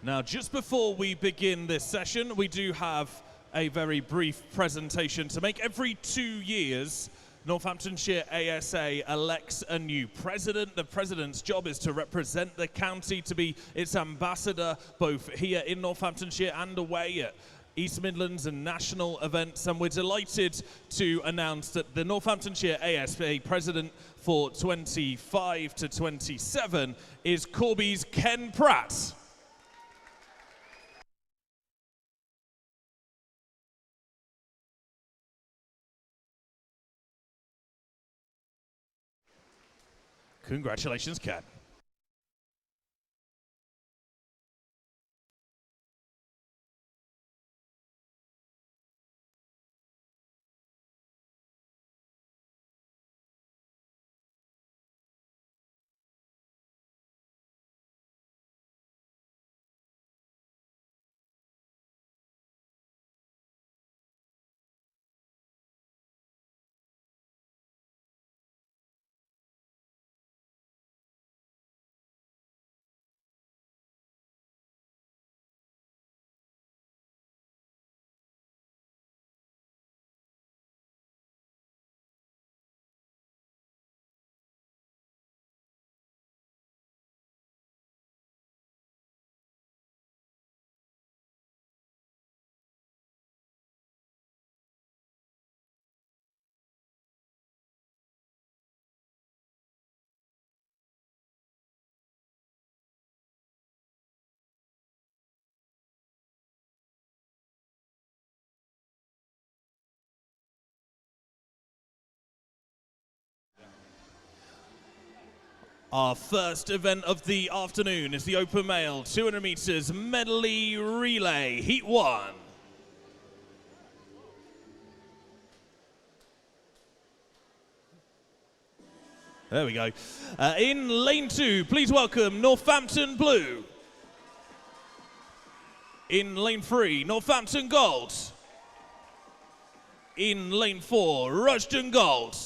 Now, just before we begin this session, we do have a very brief presentation to make. Every 2 years, Northamptonshire ASA elects a new president. The president's job is to represent the county, to be its ambassador, both here in Northamptonshire and away at East Midlands and national events. And we're delighted to announce that the Northamptonshire ASA president for 25 to 27 is Corby's Ken Pratt. Congratulations, Ken. Our first event of the afternoon is the open male 200 meters medley relay, heat 1. There we go. In lane 2, please welcome Northampton Blue. In lane 3, Northampton Gold. In lane 4, Rushden Gold.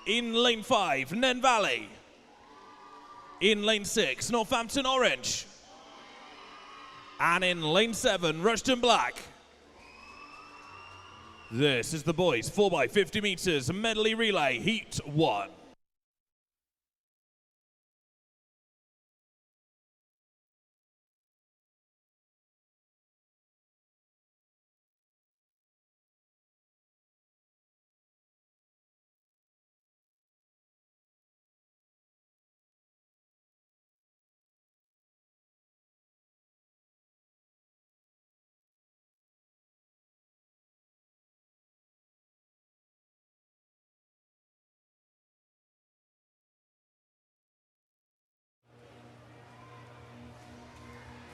In lane 5, Nen Valley. In lane 6, Northampton Orange. And in lane 7, Rushden Black. This is the boys 4x50 meters medley relay, heat 1.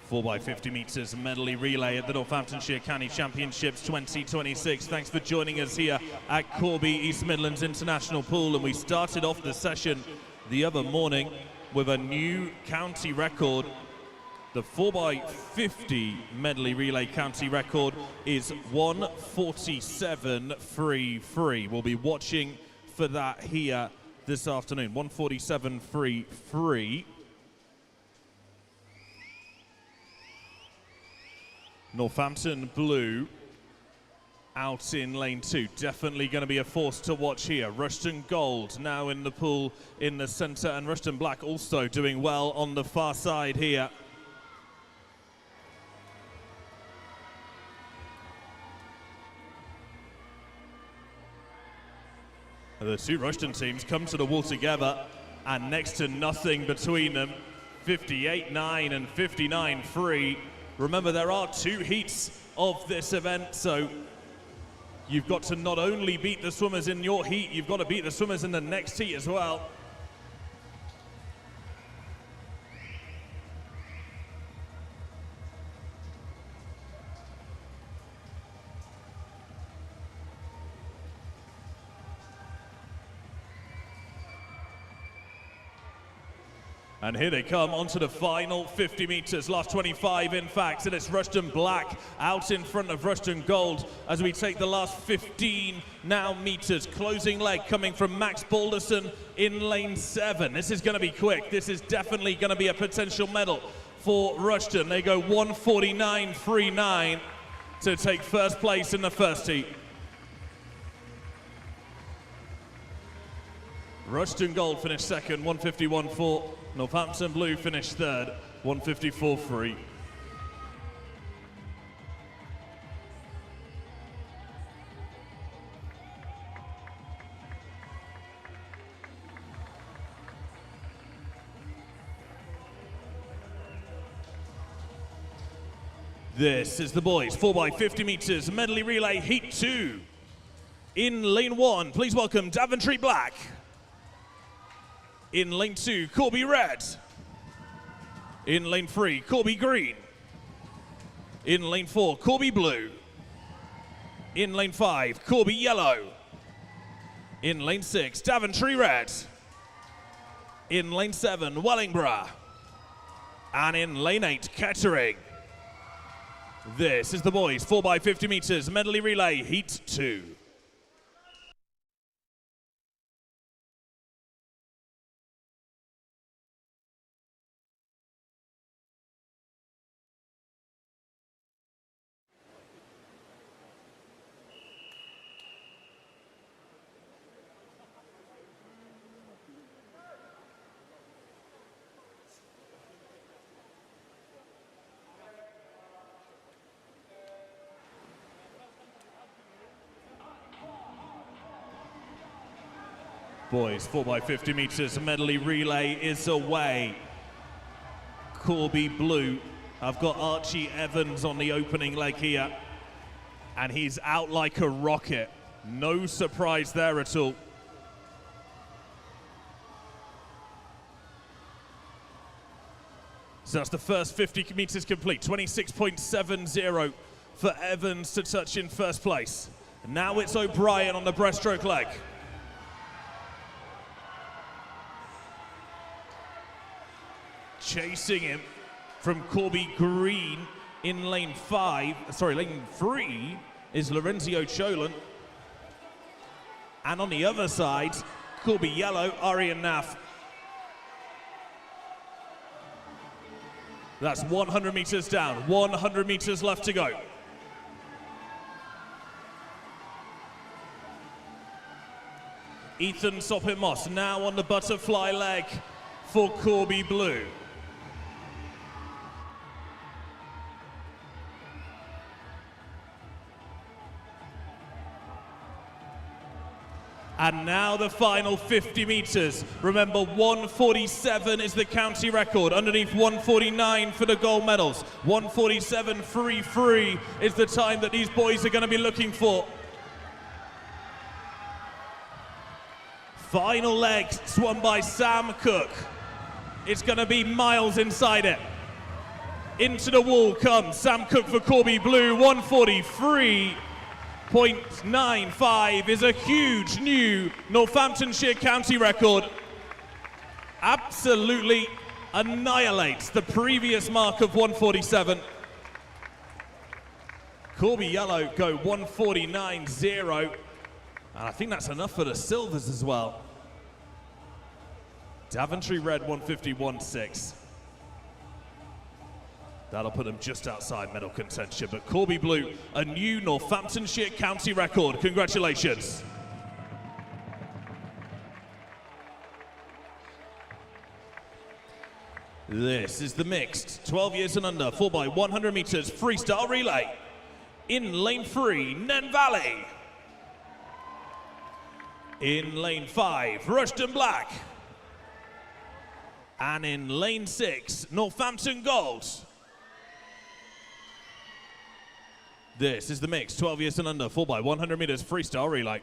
Four by 50 meters medley relay at the Northamptonshire County Championships 2026. Thanks for joining us here at Corby East Midlands International Pool. And we started off the session the other morning with a new county record. The 4x50 medley relay county record is 1:47.33. We'll be watching for that here this afternoon. 1:47.33. Northampton Blue out in lane 2. Definitely going to be a force to watch here. Rushden Gold now in the pool in the centre, and Rushden Black also doing well on the far side here. The two Rushden teams come to the wall together, and next to nothing between them. 58.9 and 59.3. Remember, there are 2 heats of this event, so you've got to not only beat the swimmers in your heat, you've got to beat the swimmers in the next heat as well. And here they come onto the final 50 meters, last 25 in fact, and it's Rushden Black out in front of Rushden Gold as we take the last 15 now meters. Closing leg coming from Max Balderson in lane 7. This is going to be quick. This is definitely going to be a potential medal for Rushton. They go 149.39 to take first place in the first heat. Rushton Gold finished second, 151.4. Northampton Blue finished third, 154.3. This is the boys 4x50 meters medley relay heat 2. In lane 1, please welcome Daventry Black. In lane 2, Corby Red. In lane 3, Corby Green. In lane 4, Corby Blue. In lane 5, Corby Yellow. In lane 6, Daventry Red. In lane 7, Wellingborough. And in lane 8, Kettering. This is the boys 4x50 meters medley relay heat 2. Boys, 4x50 meters medley relay is away. Corby Blue. I've got Archie Evans on the opening leg here, and he's out like a rocket. No surprise there at all. So that's the first 50 meters complete. 26.70 for Evans to touch in first place. Now it's O'Brien on the breaststroke leg. Chasing him from Corby Green in lane 3 is Lorenzio Cholan. And on the other side, Corby Yellow, Arian Naff. That's 100 meters down, 100 meters left to go. Ethan Soppin-Moss now on the butterfly leg for Corby Blue. And now the final 50 meters. Remember, 147 is the county record, underneath 149 for the gold medals. 147.33 is the time that these boys are going to be looking for. Final leg swum by Sam Cook. It's going to be miles inside it. Into the wall comes Sam Cook for Corby Blue, 143.95 is a huge new Northamptonshire county record. Absolutely annihilates the previous mark of 147. Corby Yellow go 149.0, and I think that's enough for the silvers as well. Daventry Red 151.6. That'll put them just outside medal contention, but Corby Blue, a new Northamptonshire county record. Congratulations. This is the mixed 12 years and under 4x100 meters freestyle relay. In lane 3, Nen Valley. In lane 5, Rushton Black. And in lane 6, Northampton Gold. This is the mix, 12 years and under, 4x100 meters freestyle relay.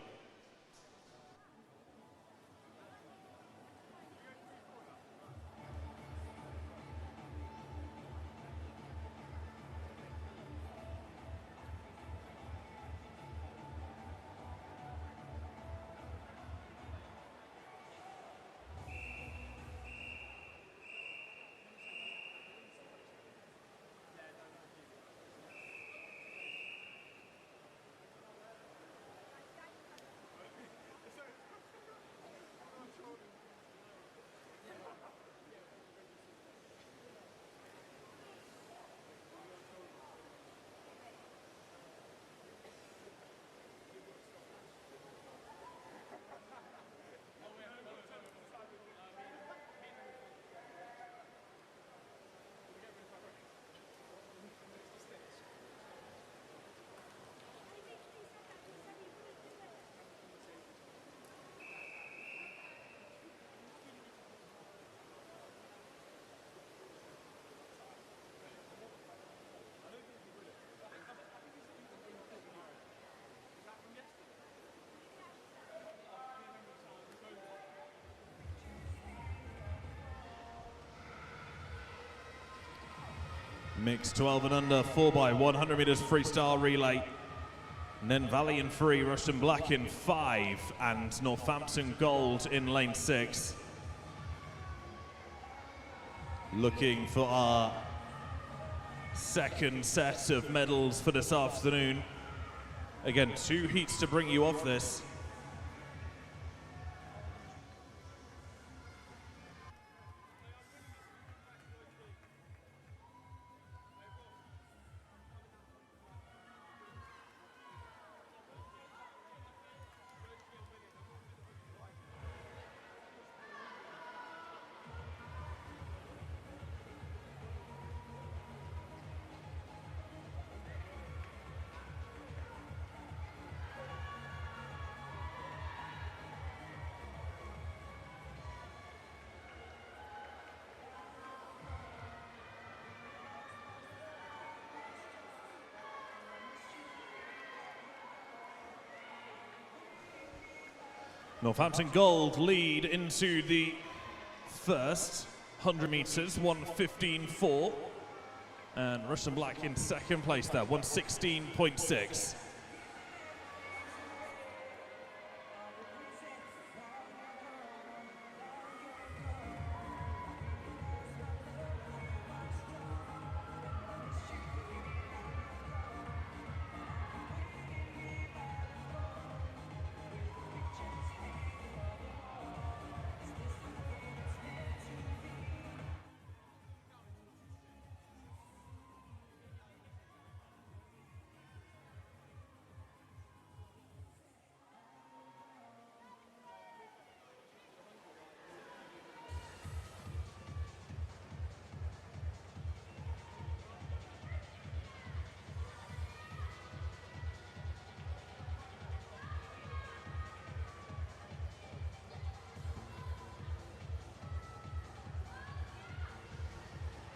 Mixed 12 and under, 4x100 meters freestyle relay. And then Valley in 3, Rushden Black in 5, and Northampton Gold in lane 6. Looking for our second set of medals for this afternoon. Again, 2 heats to bring you off this. Northampton Gold lead into the first 100 meters, 1:15.4. And Rushden Black in second place there, 1:16.6.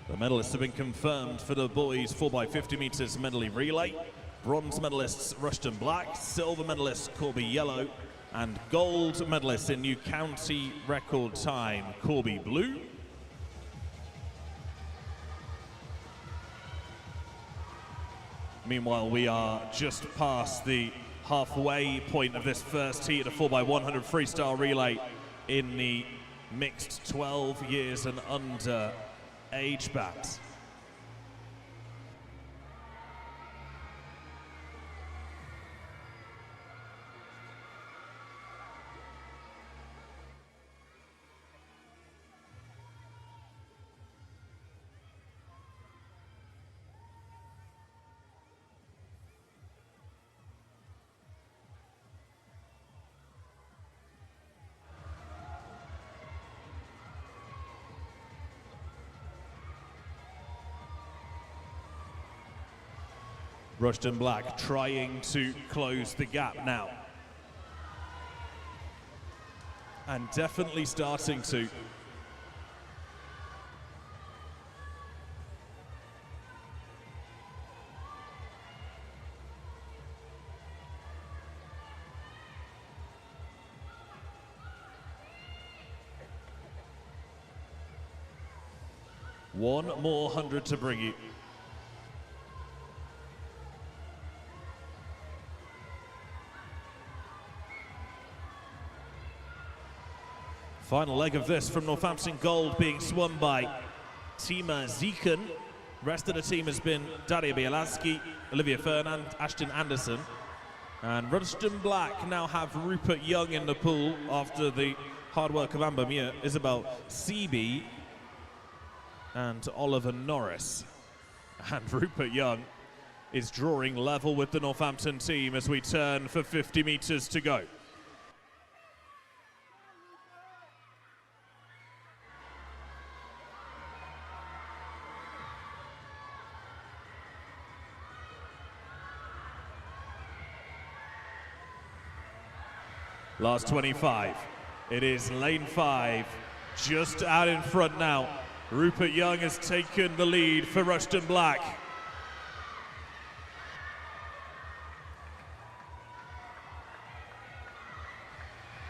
The medalists have been confirmed for the boys 4x50 meters medley relay. Bronze medalists Rushden Black, silver medalist Corby Yellow, and gold medalist in new county record time Corby Blue. Meanwhile, we are just past the halfway point of this first heat of the 4x100 freestyle relay in the mixed 12 years and under age band. Rushden Black trying to close the gap now. And definitely starting to. One more 100 to bring you. Final leg of this from Northampton Gold being swum by Tima Zieken. Rest of the team has been Daria Bielaski, Olivia Fernand, Ashton Anderson. And Rushden Black now have Rupert Young in the pool after the hard work of Amber Muir, Isabel Seaby, and Oliver Norris. And Rupert Young is drawing level with the Northampton team as we turn for 50 meters to go. Last 25. It is lane 5, just out in front now. Rupert Young has taken the lead for Rushden Black.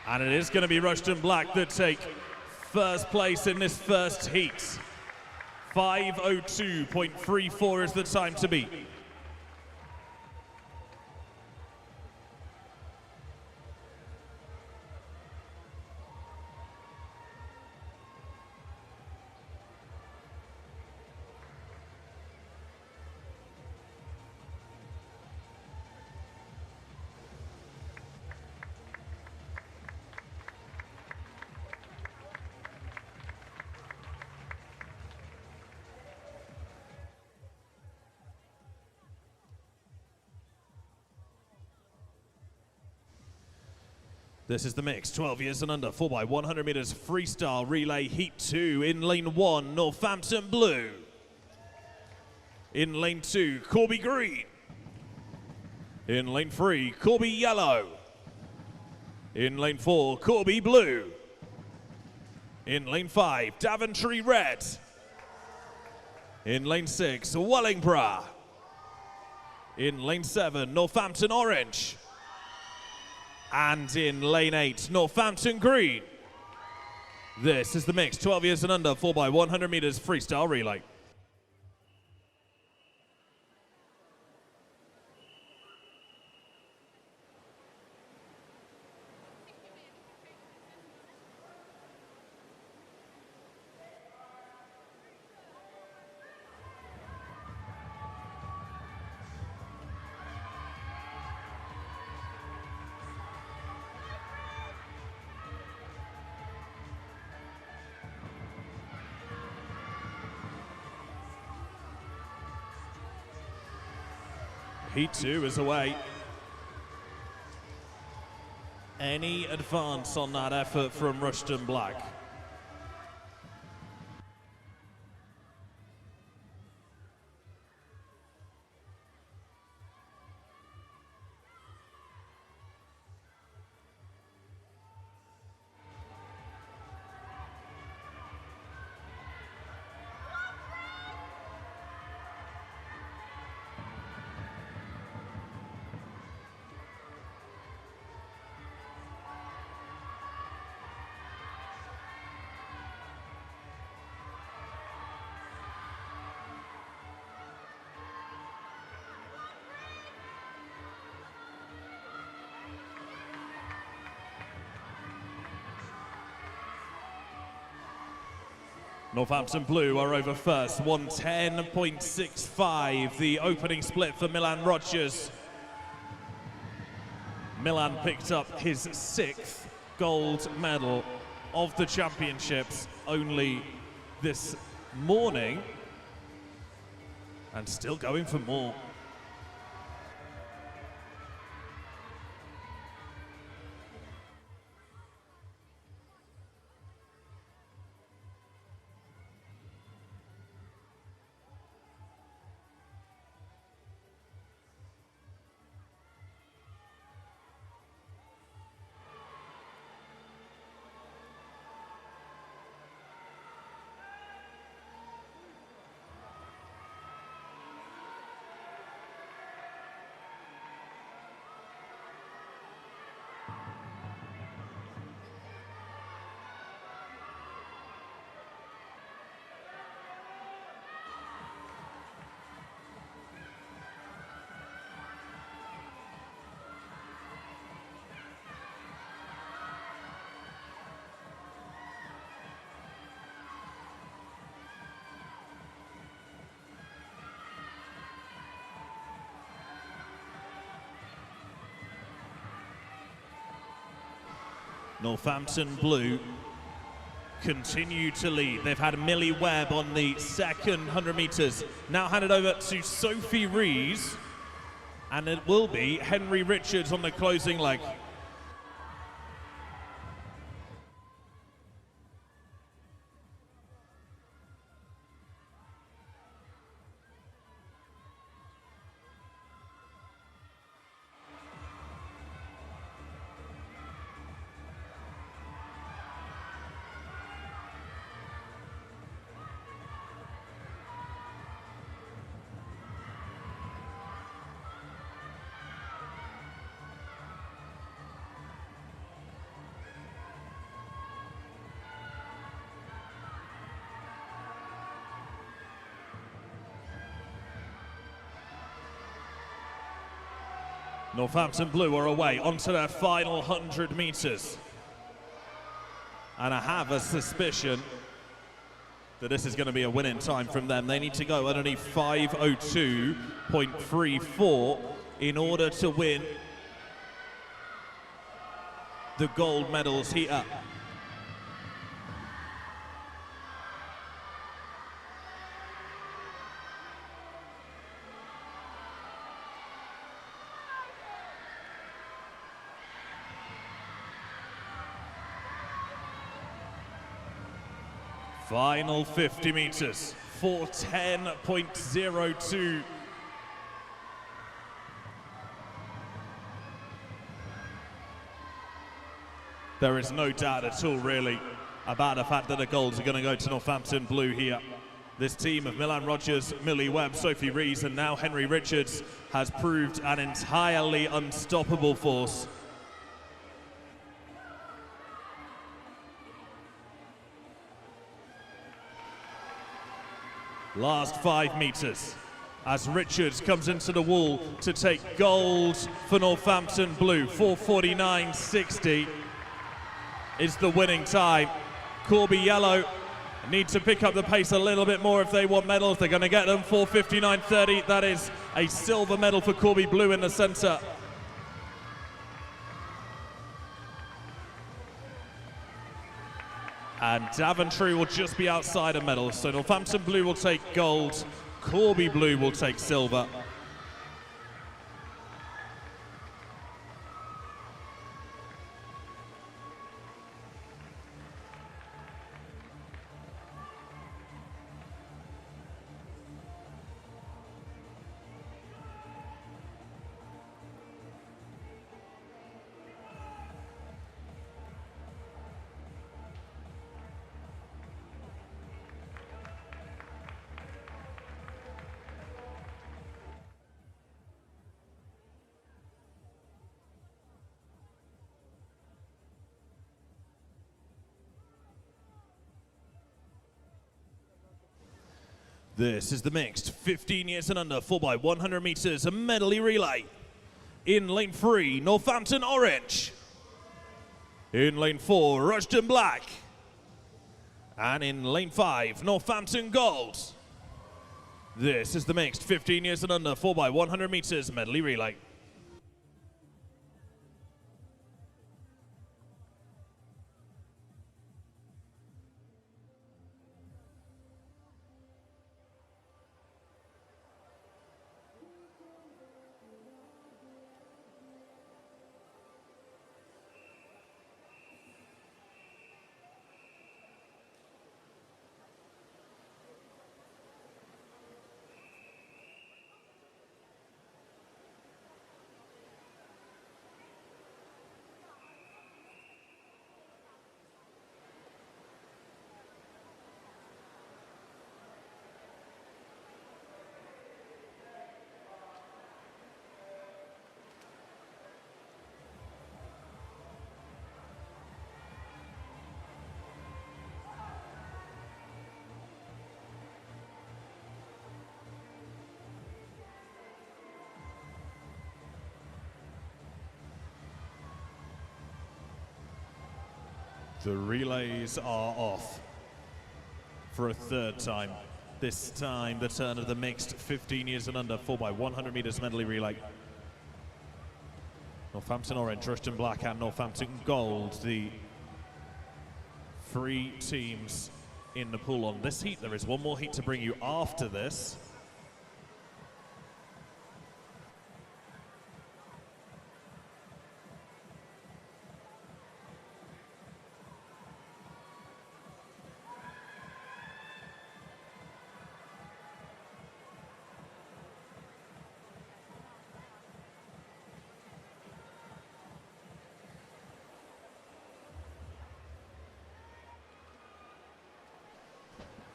And it is going to be Rushden Black that take first place in this first heat. 5:02.34 is the time to beat. This is the mix, 12 years and under, 4x100 meters freestyle relay heat 2 in lane 1, Northampton blue. In lane 2, Corby green. In lane 3, Corby yellow. In lane 4, Corby blue. In lane 5, Daventry red. In lane 6, Wellingborough. In lane 7, Northampton orange. And in lane 8, Northampton green. This is the mix, 12 years and under, 4x100 meters freestyle relay. Heat 2 is away. Any advance on that effort from Rushton Black? Northampton blue are over first, 110.65, the opening split for Milan Rogers. Milan picked up his 6th gold medal of the championships only this morning, and still going for more. Northampton blue continue to lead. They've had Millie Webb on the second 100 meters. Now handed over to Sophie Rees, and it will be Henry Richards on the closing leg. Northampton Blue are away onto their final 100 meters. And I have a suspicion that this is going to be a winning time from them. They need to go underneath 5:02.34 in order to win the gold medals here. Final 50 meters, 4:10.02. There is no doubt at all, really, about the fact that the golds are going to go to Northampton Blue here. This team of Milan Rogers, Millie Webb, Sophie Rees, and now Henry Richards has proved an entirely unstoppable force. Last 5 meters as Richards comes into the wall to take gold for Northampton Blue. 4:49.60 is the winning time. Corby Yellow need to pick up the pace a little bit more if they want medals. They're going to get them. 4:59.30. That is a silver medal for Corby Blue in the center. And Daventry will just be outside a medal. So Northampton Blue will take gold, Corby Blue will take silver. This is the mixed 15 years and under 4x100 meters a medley relay. In lane 3, Northampton Orange. In lane 4, Rushden Black. And in lane 5, Northampton Gold. This is the mixed 15 years and under 4x100 meters medley relay. The relays are off for a third time. This time, the turn of the mixed 15 years and under 4x100 meters medley relay. Northampton Orange, Rushden Black, and Northampton Gold, the 3 teams in the pool on this heat. There is one more heat to bring you after this.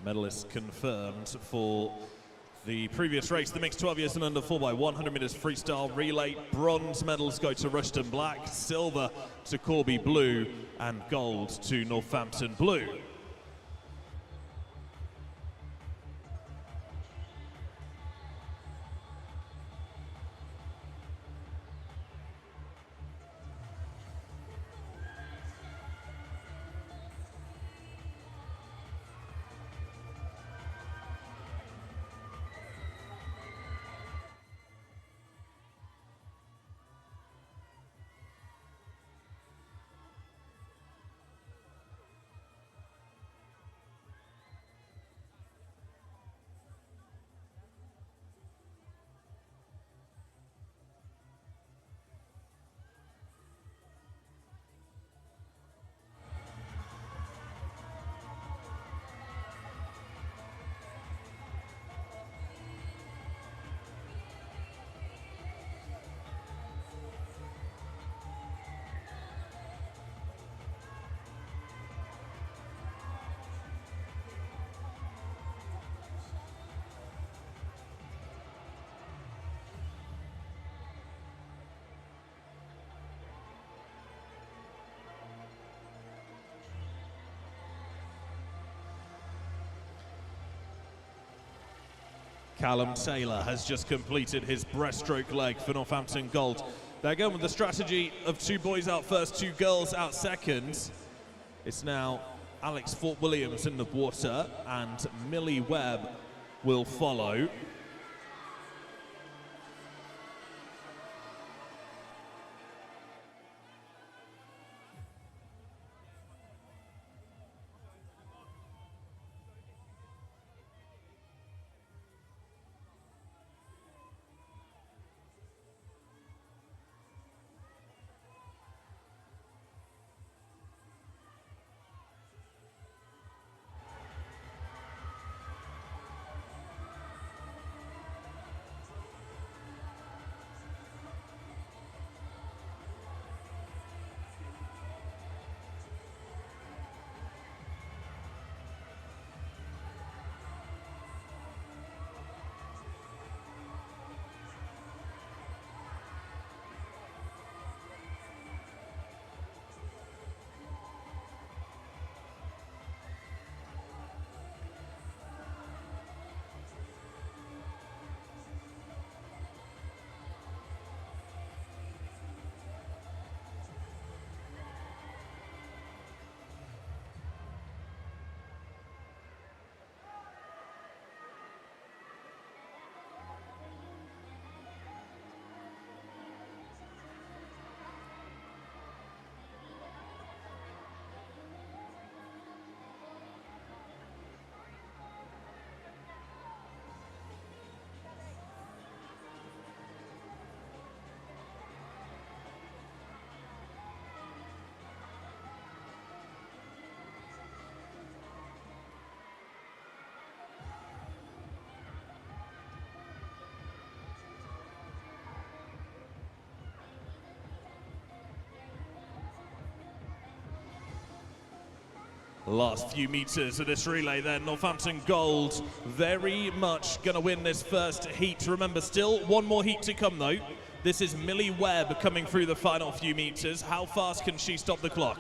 Medalists confirmed for the previous race, the mixed 12 years and under 4x100 meters freestyle relay. Bronze medals go to Rushden Black, silver to Corby Blue, and gold to Northampton Blue. Callum Taylor has just completed his breaststroke leg for Northampton Gold. They're going with the strategy of 2 boys out first, 2 girls out second. It's now Alex Fort Williams in the water, and Millie Webb will follow. Last few meters of this relay then. Northampton Gold very much going to win this first heat. Remember, still 1 more heat to come though. This is Millie Webb coming through the final few meters. How fast can she stop the clock?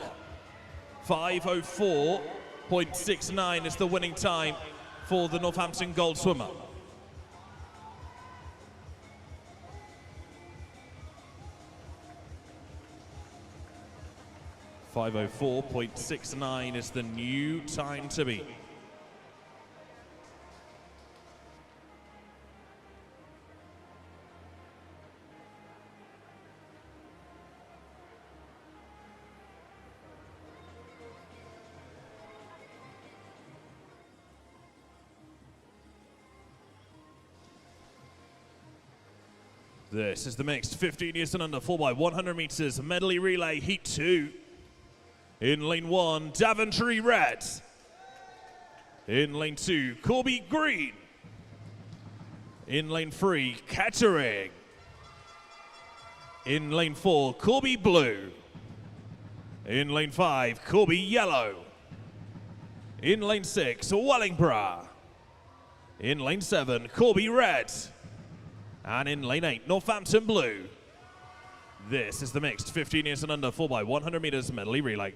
5:04.69 is the winning time for the Northampton Gold swimmer. 5:04.69 is the new time to beat. This is the mixed 15 years and under 4x100 meters medley relay heat 2. In lane 1, Daventry Red. In lane 2, Corby Green. In lane 3, Kettering. In lane 4, Corby Blue. In lane 5, Corby Yellow. In lane 6, Wellingborough. In lane 7, Corby Red. And in lane 8, Northampton Blue. This is the mixed 15 years and under 4x100 meters medley relay.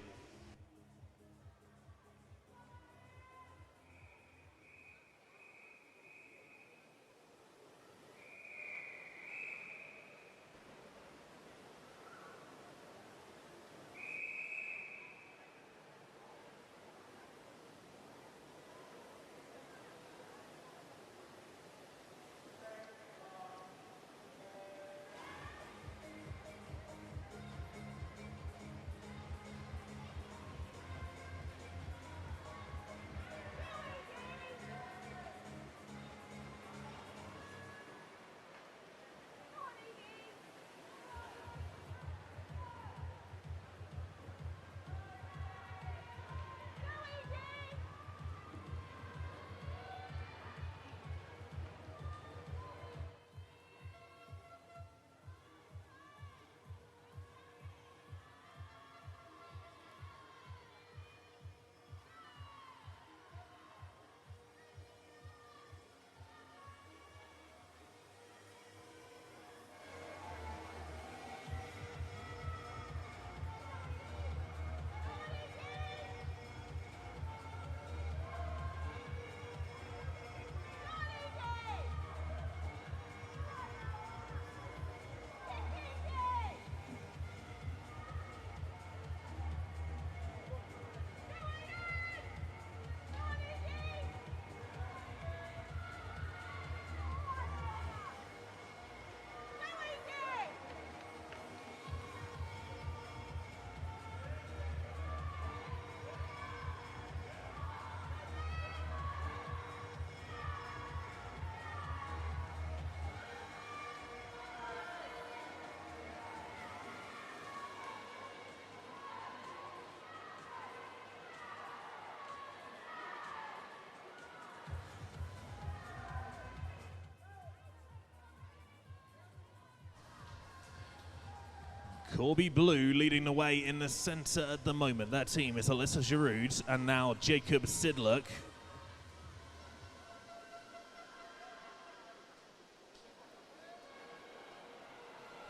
Corby Blue leading the way in the center at the moment. That team is Alyssa Giroud and now Jacob Sidlock.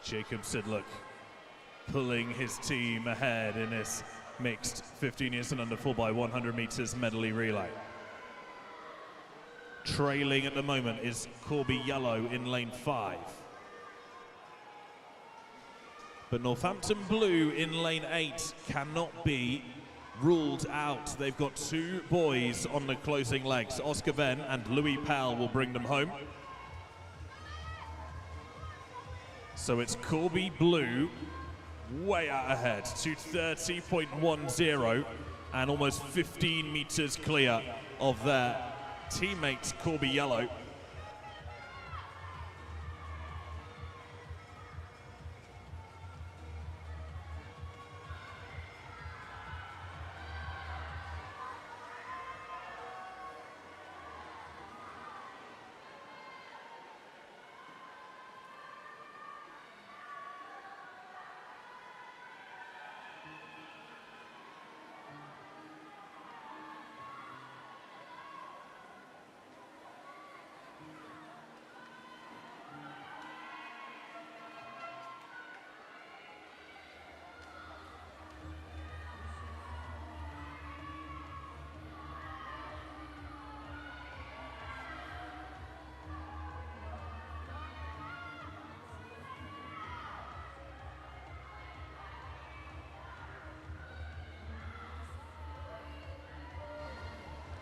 Jacob Sidlock pulling his team ahead in this mixed 15 years and under 4x100 meters medley relay. Trailing at the moment is Corby Yellow in lane 5. But Northampton Blue in lane 8 cannot be ruled out. They've got 2 boys on the closing legs. Oscar Venn and Louis Pell will bring them home. So it's Corby Blue way out ahead, 2:30.10 and almost 15 meters clear of their teammates Corby Yellow.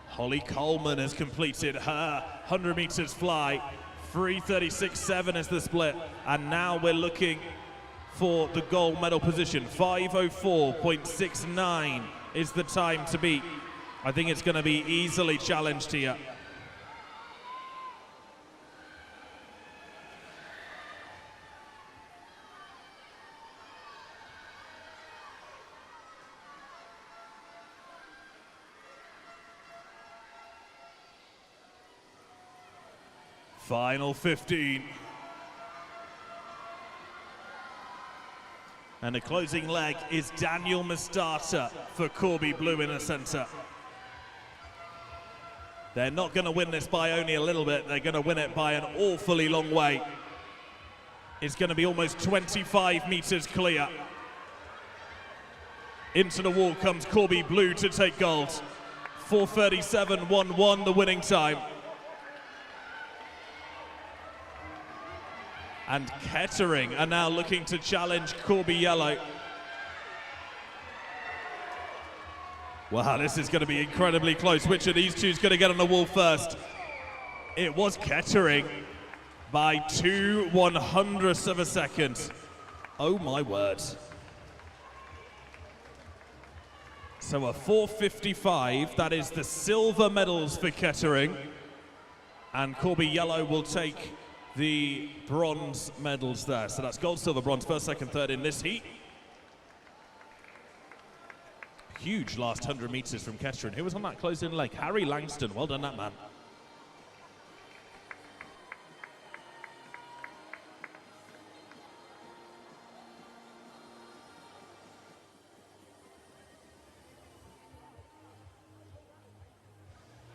Holly Coleman has completed her 100 meters fly. 3:36.7 is the split. And now we're looking for the gold medal position. 5:04.69 is the time to beat. I think it's going to be easily challenged here. Final 15. And the closing leg is Daniel Mastata for Corby Blue in the center. They're not going to win this by only a little bit. They're going to win it by an awfully long way. It's going to be almost 25 meters clear. Into the wall comes Corby Blue to take gold. 4:37.11 the winning time. And Kettering are now looking to challenge Corby Yellow. Wow, this is going to be incredibly close. Which of these two is going to get on the wall first? It was Kettering by 2/100ths of a second. Oh my word. So a 4:55, that is the silver medals for Kettering. And Corby Yellow will take the bronze medals there. So that's gold, silver, bronze, first, second, third in this heat. Huge last 100 meters from Kettering. Who was on that closing leg? Harry Langston. Well done, that man.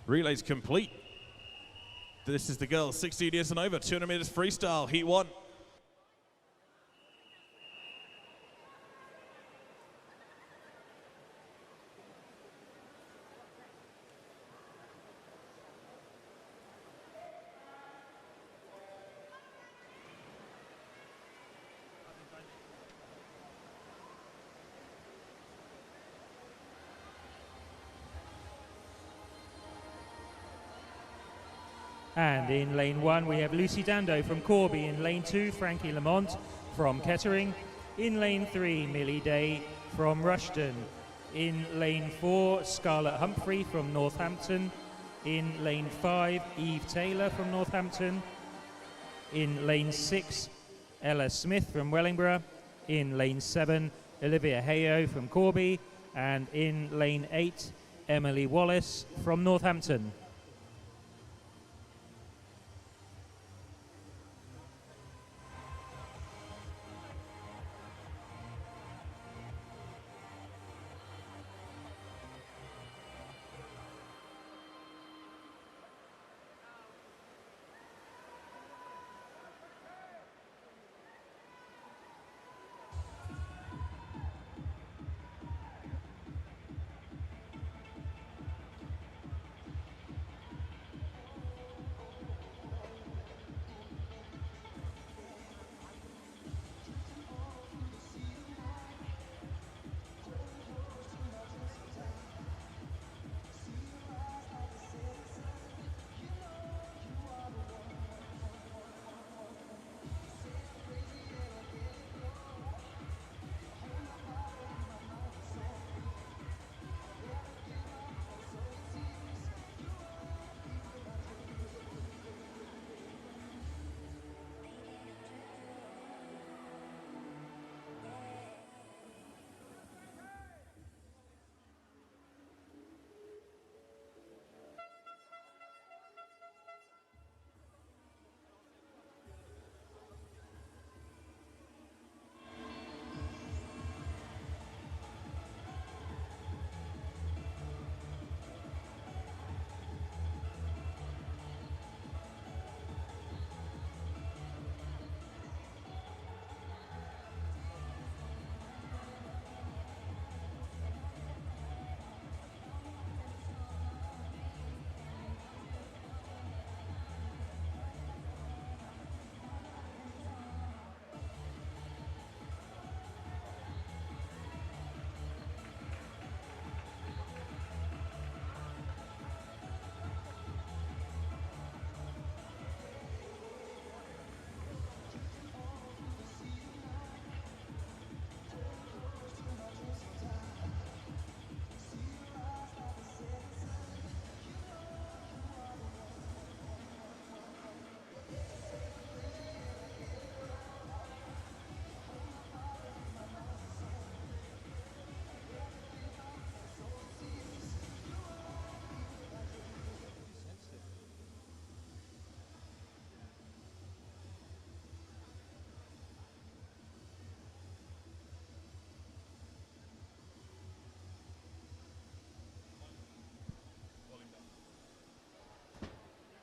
Relay's complete. This is the girls, 16 years and over, 200 meters freestyle, heat 1. And in lane 1, we have Lucy Dando from Corby. In lane 2, Frankie Lamont from Kettering. In lane 3, Millie Day from Rushden. In lane 4, Scarlett Humphrey from Northampton. In lane 5, Eve Taylor from Northampton. In lane 6, Ella Smith from Wellingborough. In lane 7, Olivia Hayo from Corby. And in lane 8, Emily Wallace from Northampton.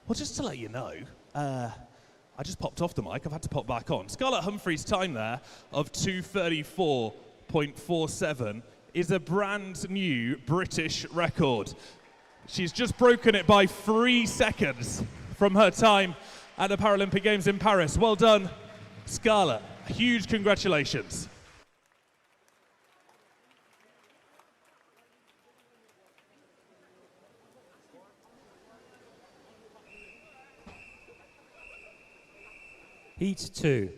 Well, just to let you know, I just popped off the mic. I've had to pop back on. Scarlett Humphrey's time there of 2:34.47 is a brand new British record. She's just broken it by 3 seconds from her time at the Paralympic Games in Paris. Well done, Scarlett. Huge congratulations. Heat 2.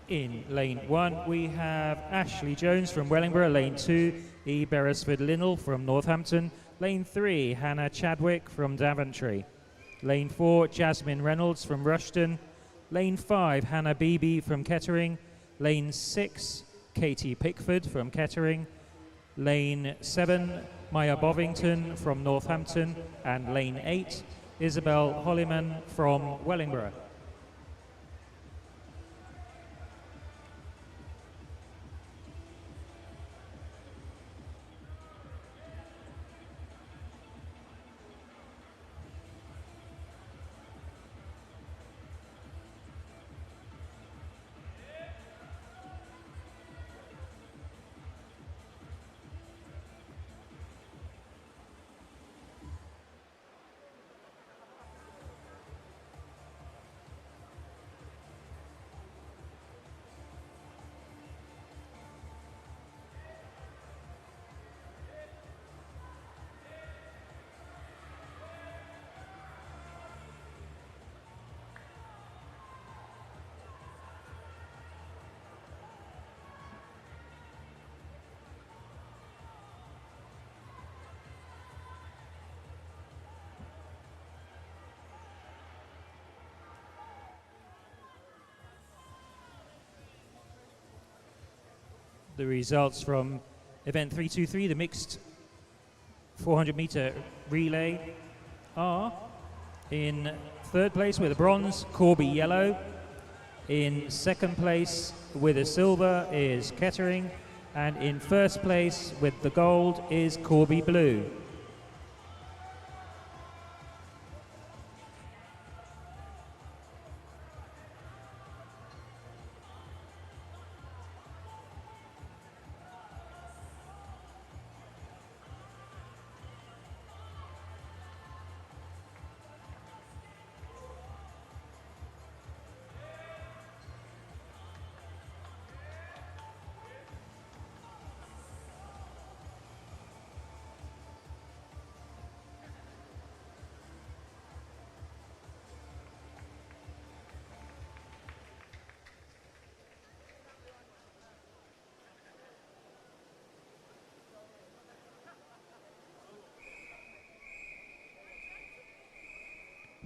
In lane 1, we have Ashley Jones from Wellingborough. Lane 2, E. Beresford-Linnell from Northampton. Lane 3, Hannah Chadwick from Daventry. Lane 4, Jasmine Reynolds from Rushden. Lane 5, Hannah Beebe from Kettering. Lane 6, Katie Pickford from Kettering. Lane 7, Maya Bovington from Northampton. And lane 8, Isabel Holliman from Wellingborough. The results from event 323, the mixed 400-meter relay, are in third place with a bronze, Corby Yellow. In second place with a silver is Kettering. And in first place with the gold is Corby Blue.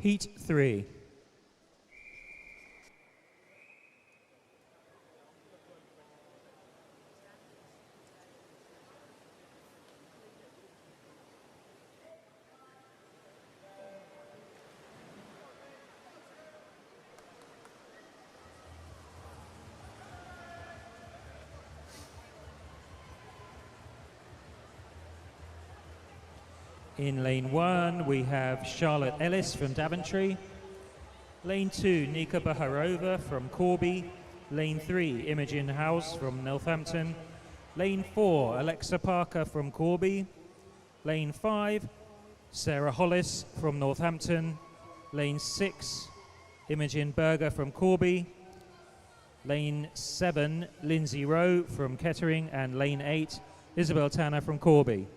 Heat 3. In lane 1, we have Charlotte Ellis from Daventry. Lane 2, Nika Baharova from Corby. Lane 3, Imogen House from Northampton. Lane 4, Alexa Parker from Corby. Lane 5, Sarah Hollis from Northampton. Lane 6, Imogen Berger from Corby. Lane 7, Lindsay Rowe from Kettering. And lane 8, Isabel Tanner from Corby.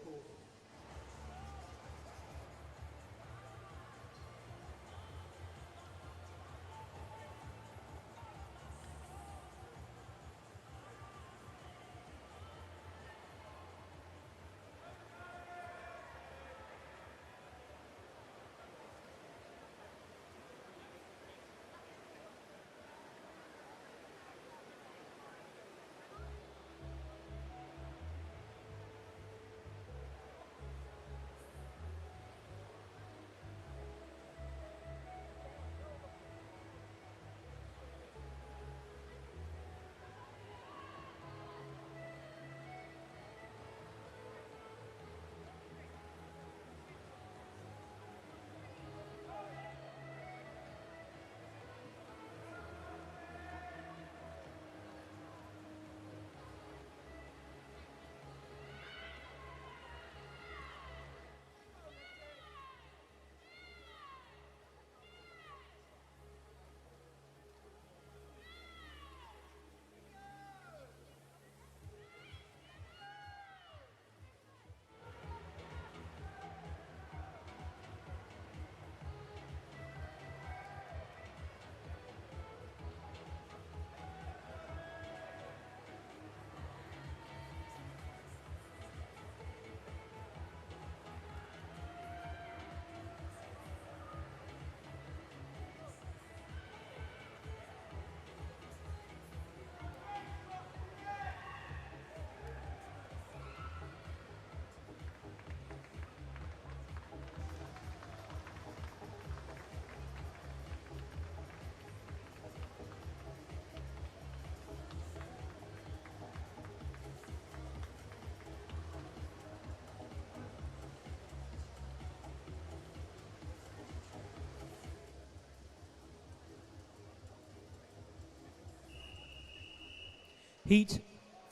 Heat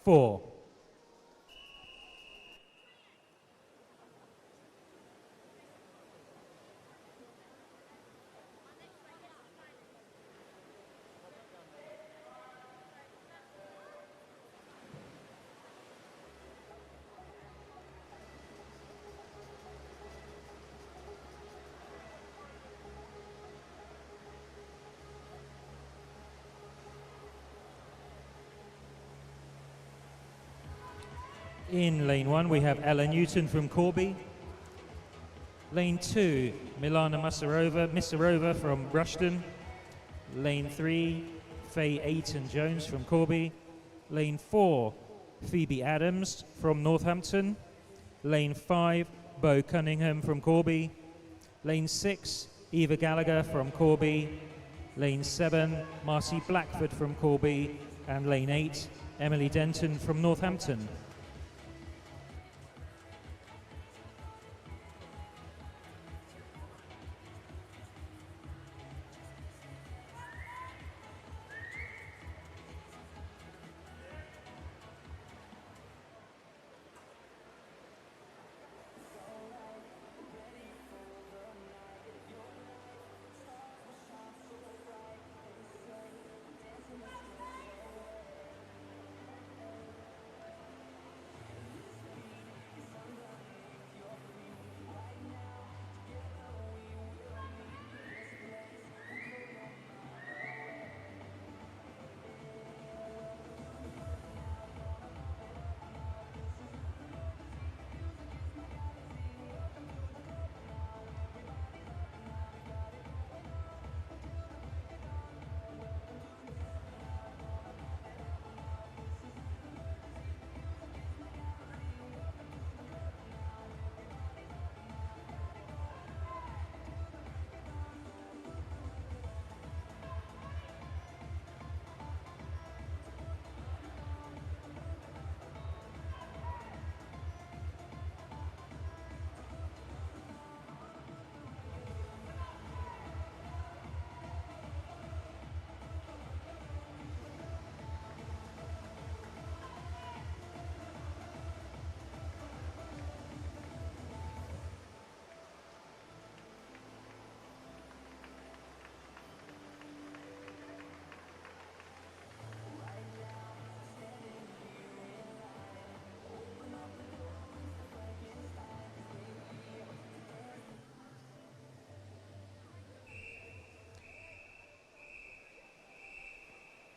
4. In lane 1, we have Ella Newton from Corby. Lane 2, Milana Misarova from Rushden. Lane 3, Faye Ayton-Jones from Corby. Lane 4, Phoebe Adams from Northampton. Lane 5, Bo Cunningham from Corby. Lane 6, Eva Gallagher from Corby. Lane 7, Marcy Blackford from Corby. And lane 8, Emily Denton from Northampton.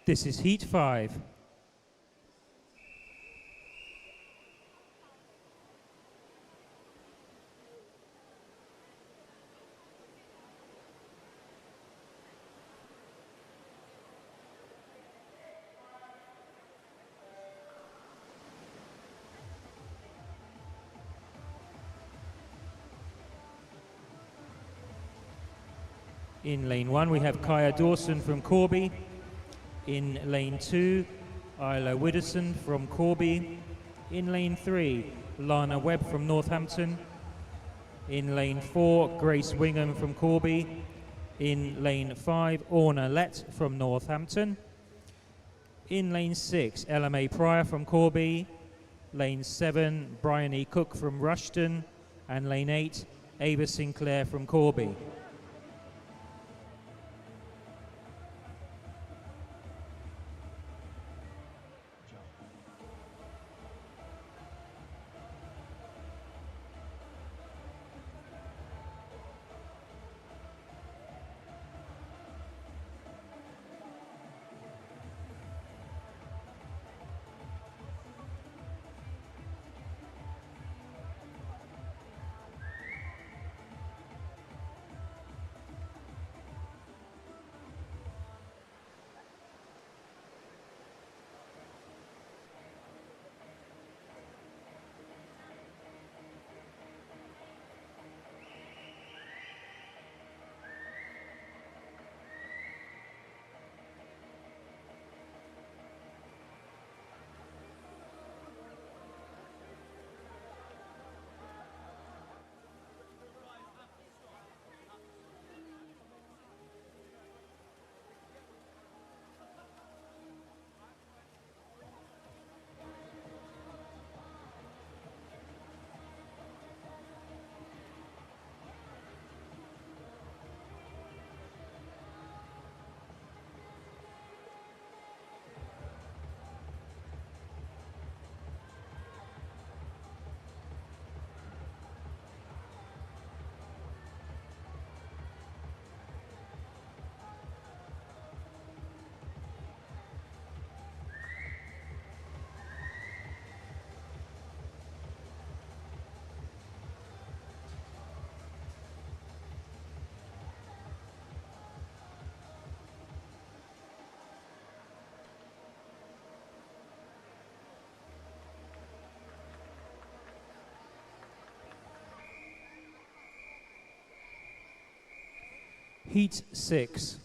This is Heat 5. In lane 1, we have Kaya Dawson from Corby. In lane 2, Isla Widdowson from Corby. In lane 3, Lana Webb from Northampton. In lane 4, Grace Wingham from Corby. In lane 5, Orna Lett from Northampton. In lane 6, LMA Pryor from Corby. Lane 7, Brian E. Cook from Rushden. And lane 8, Ava Sinclair from Corby. Heat 6.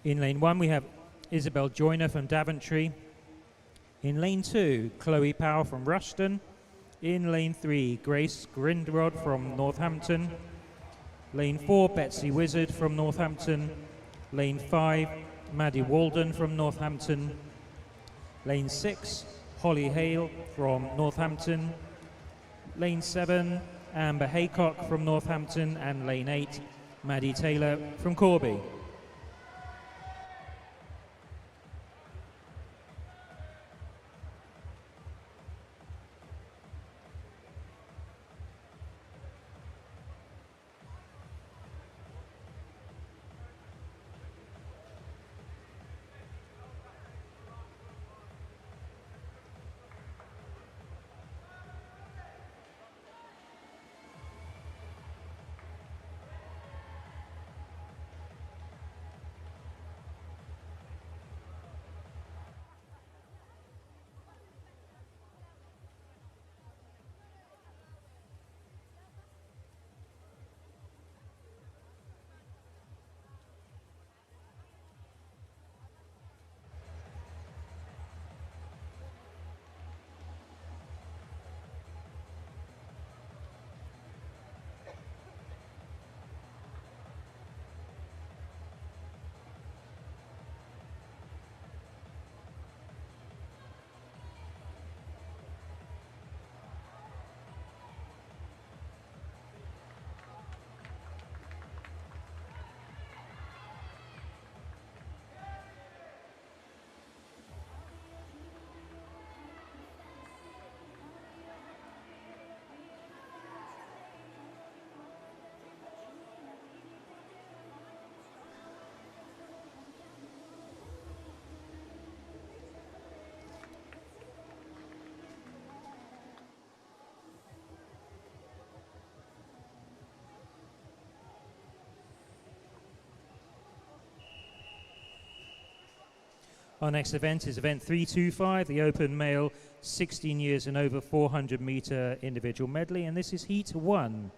In lane 1, we have Isabel Joyner from Daventry. In lane 2, Chloe Powell from Rushden. In lane 3, Grace Grindrod from Northampton. Lane 4, Betsy Wizard from Northampton. Lane 5, Maddie Walden from Northampton. Lane 6, Holly Hale from Northampton. Lane 7, Amber Haycock from Northampton. And lane 8, Maddie Taylor from Corby. Our next event is event 325, the open male 16 years and over 400 meter individual medley, and this is heat 1.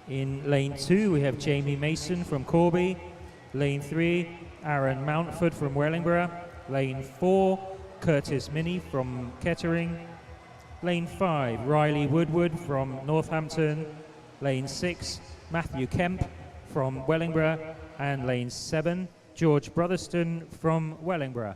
In lane 2, we have Jamie Mason from Corby. Lane 3, Aaron Mountford from Wellingborough. Lane 4, Curtis Minnie from Kettering. Lane 5, Riley Woodward from Northampton. Lane 6, Matthew Kemp from Wellingborough. And lane 7, George Brotherston from Wellingborough.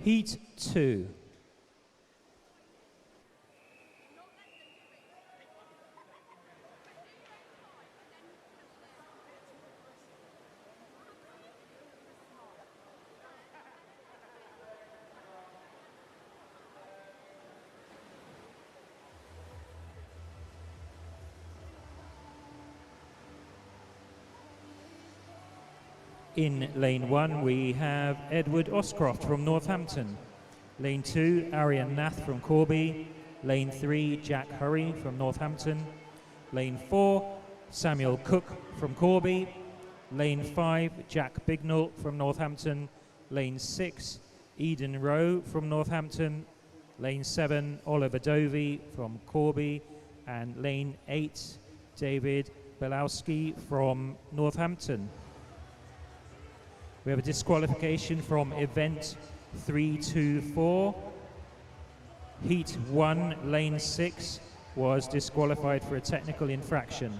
Heat 2. In lane 1, we have Edward Oscroft from Northampton. Lane 2, Arian Nath from Corby. Lane 3, Jack Hurry from Northampton. Lane 4, Samuel Cook from Corby. Lane 5, Jack Bignall from Northampton. Lane 6, Eden Rowe from Northampton. Lane 7, Oliver Dovey from Corby. And lane 8, David Belowski from Northampton. We have a disqualification from event 324. Heat 1, lane 6 was disqualified for a technical infraction.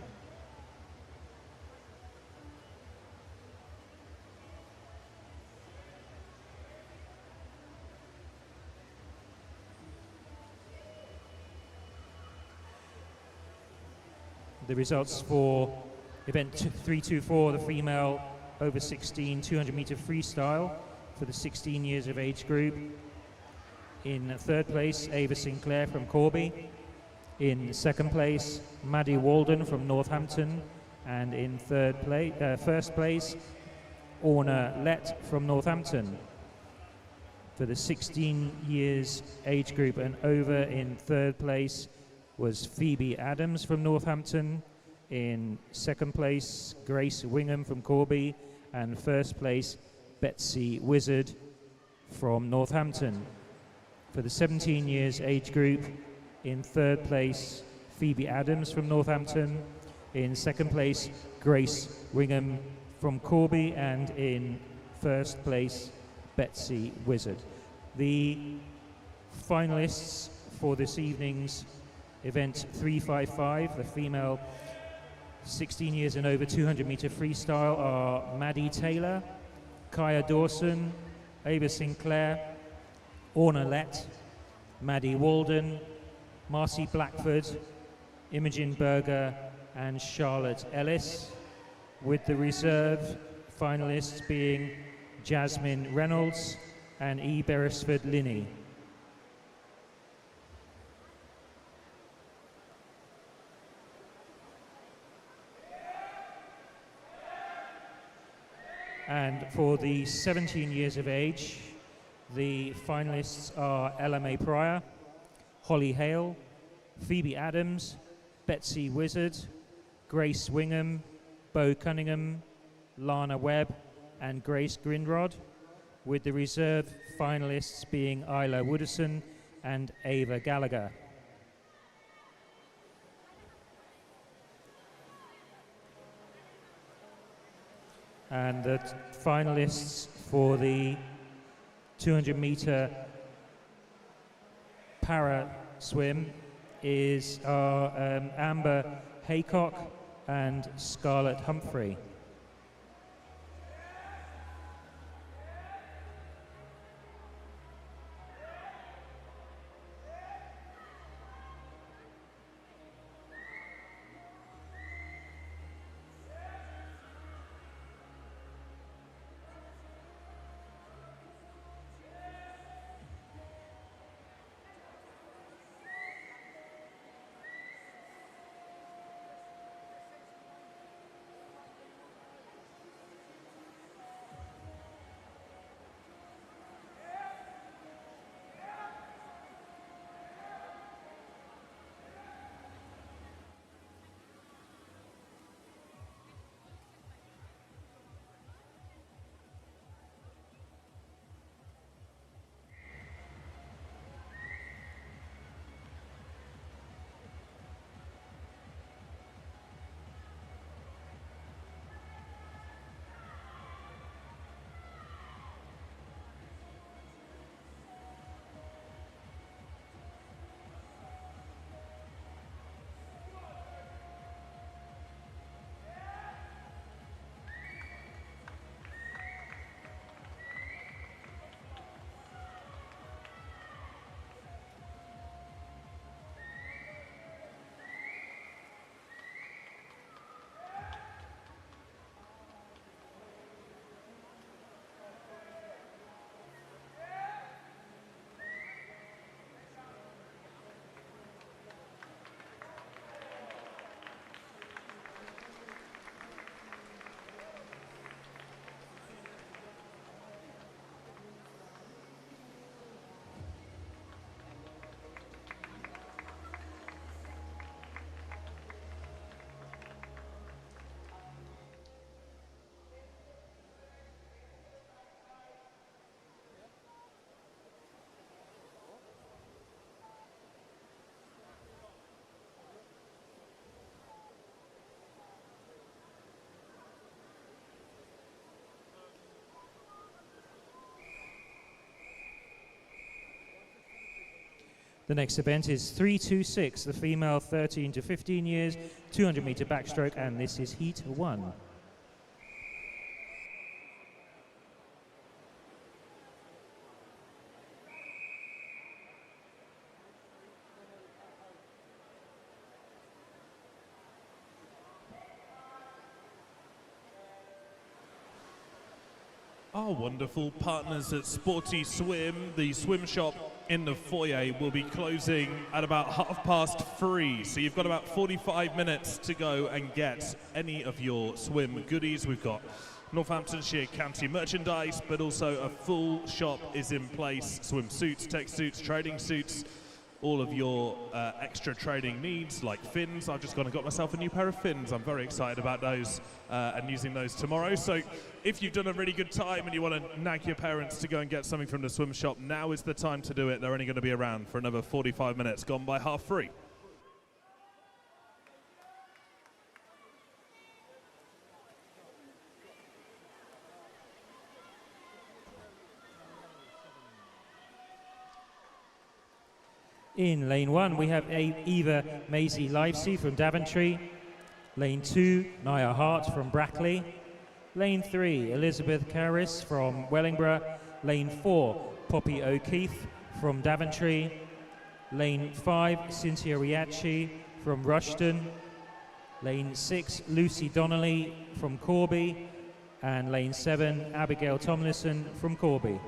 The results for event 324, the female over 16 200 meter freestyle for the 16 years of age group. In third place, Ava Sinclair from Corby. In second place, Maddie Walden from Northampton. And in first place, Orna Lett from Northampton. For the 16 years age group and over, in third place was Phoebe Adams from Northampton. In second place, Grace Wingham from Corby. And first place, Betsy Wizard from Northampton. For the 17 years age group, in third place, Phoebe Adams from Northampton. In second place, Grace Wingham from Corby. And in first place, Betsy Wizard. The finalists for this evening's event 355, the female 16 years and over 200 meter freestyle, are Maddie Taylor, Kaya Dawson, Ava Sinclair, Orna Lett, Maddie Walden, Marcy Blackford, Imogen Berger, and Charlotte Ellis, with the reserve finalists being Jasmine Reynolds and E. Beresford Linney. And for the 17 years of age, the finalists are Ella May Pryor, Holly Hale, Phoebe Adams, Betsy Wizard, Grace Wingham, Bo Cunningham, Lana Webb, and Grace Grindrod, with the reserve finalists being Isla Wooderson and Ava Gallagher. And the finalists for the 200 meter para swim are Amber Haycock and Scarlett Humphrey. The next event is 326, the female 13 to 15 years, 200-meter backstroke, and this is heat 1. Our wonderful partners at Sporty Swim, the swim shop in the foyer, will be closing at about 3:30. So you've got about 45 minutes to go and get any of your swim goodies. We've got Northamptonshire County merchandise, but also a full shop is in place. Swimsuits, tech suits, training suits, all of your extra training needs like fins. I've just gone and got myself a new pair of fins. I'm very excited about those and using those tomorrow. So if you've done a really good time and you want to nag your parents to go and get something from the swim shop, now is the time to do it. They're only going to be around for another 45 minutes, gone by 3:30. In lane 1, we have Eva Maisie Livesey from Daventry. Lane 2, Naya Hart from Brackley. Lane 3, Elizabeth Carris from Wellingborough. Lane 4, Poppy O'Keefe from Daventry. Lane 5, Cynthia Riachi from Rushden. Lane 6, Lucy Donnelly from Corby. And lane 7, Abigail Tomlinson from Corby.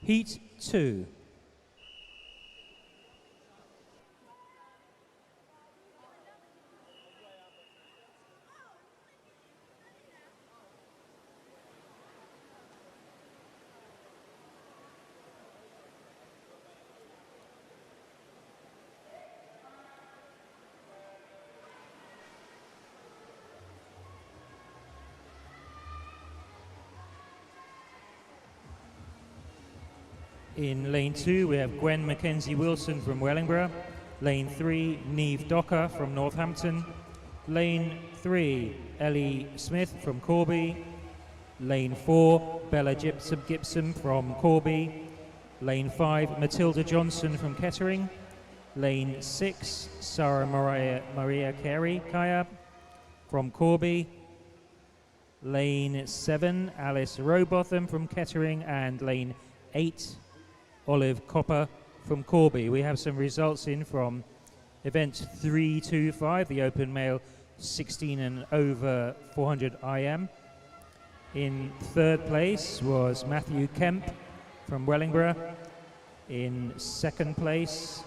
Heat 2. In lane 2, we have Gwen Mackenzie Wilson from Wellingborough. Lane 3, Neve Docker from Northampton. Lane 3, Ellie Smith from Corby. Lane 4, Bella Gibson from Corby. Lane 5, Matilda Johnson from Kettering. Lane 6, Sarah Maria Carey Kaya from Corby. Lane 7, Alice Rowbotham from Kettering, and lane 8, Olive Copper from Corby. We have some results in from event 325, the open male 16 and over 400 IM. In third place was Matthew Kemp from Wellingborough. In second place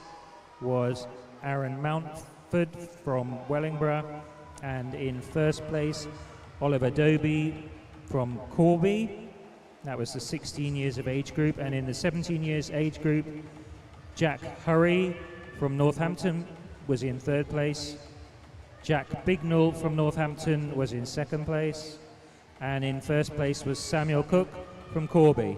was Aaron Mountford from Wellingborough. And in first place, Oliver Doby from Corby. That was the 16 years of age group. And in the 17 years age group, Jack Hurry from Northampton was in third place. Jack Bignall from Northampton was in second place. And in first place was Samuel Cook from Corby.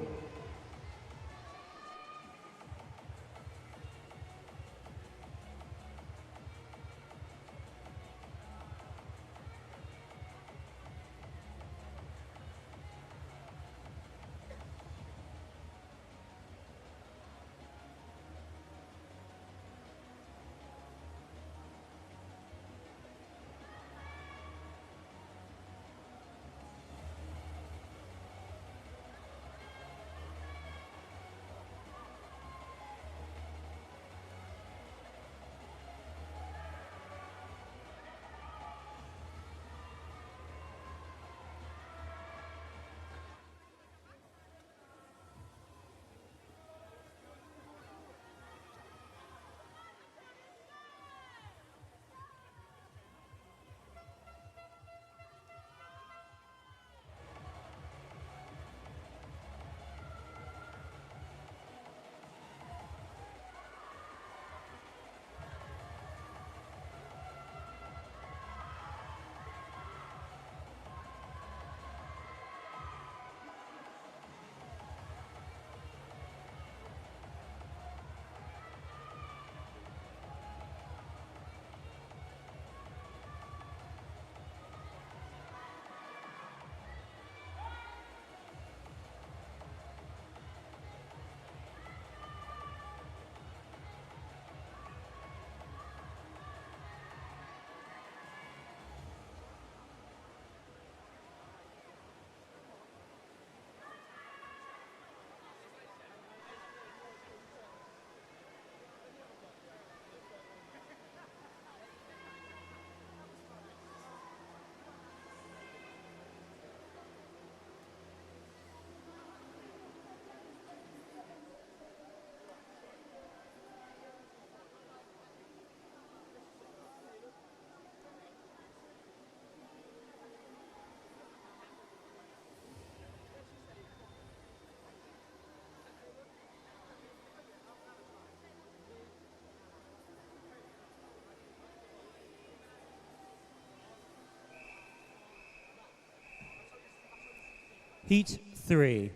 Heat 3.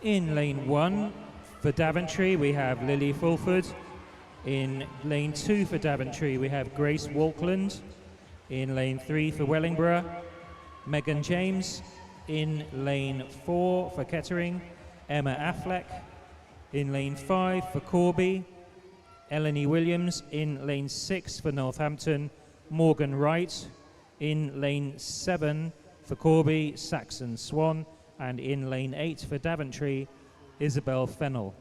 In lane 1 for Daventry, we have Lily Fulford. In lane 2 for Daventry, we have Grace Walkland. In lane 3 for Wellingborough, Megan James. In lane 4 for Kettering, Emma Affleck. In lane 5 for Corby, Eleni Williams. In lane 6 for Northampton, Morgan Wright. In lane 7 for Corby, Saxon Swan. And in lane 8 for Daventry, Isabel Fennell.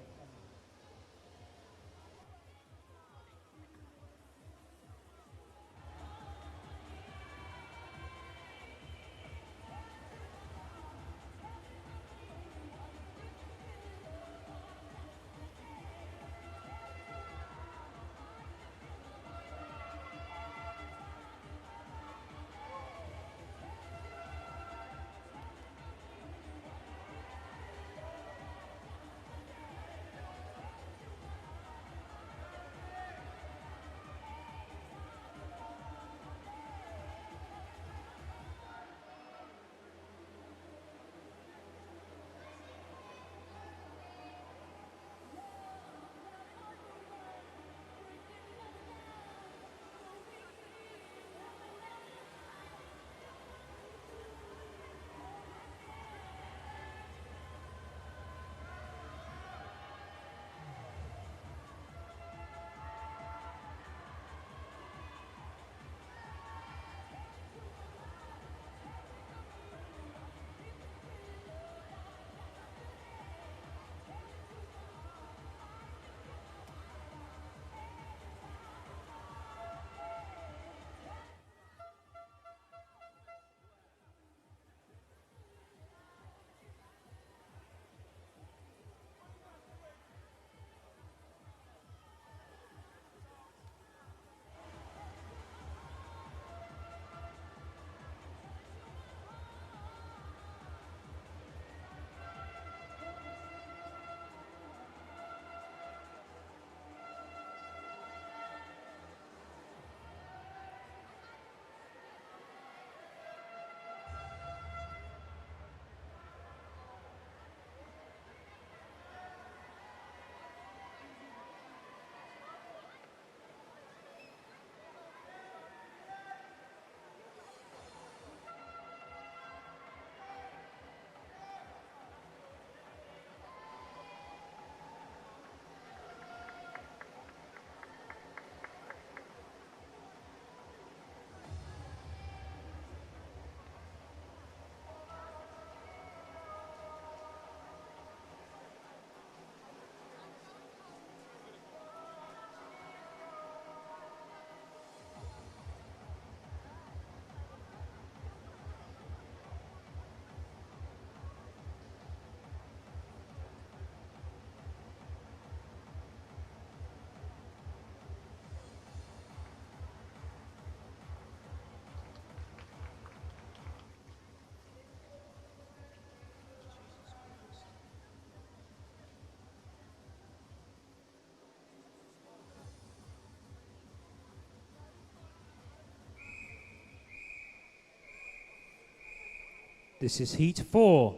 This is heat 4.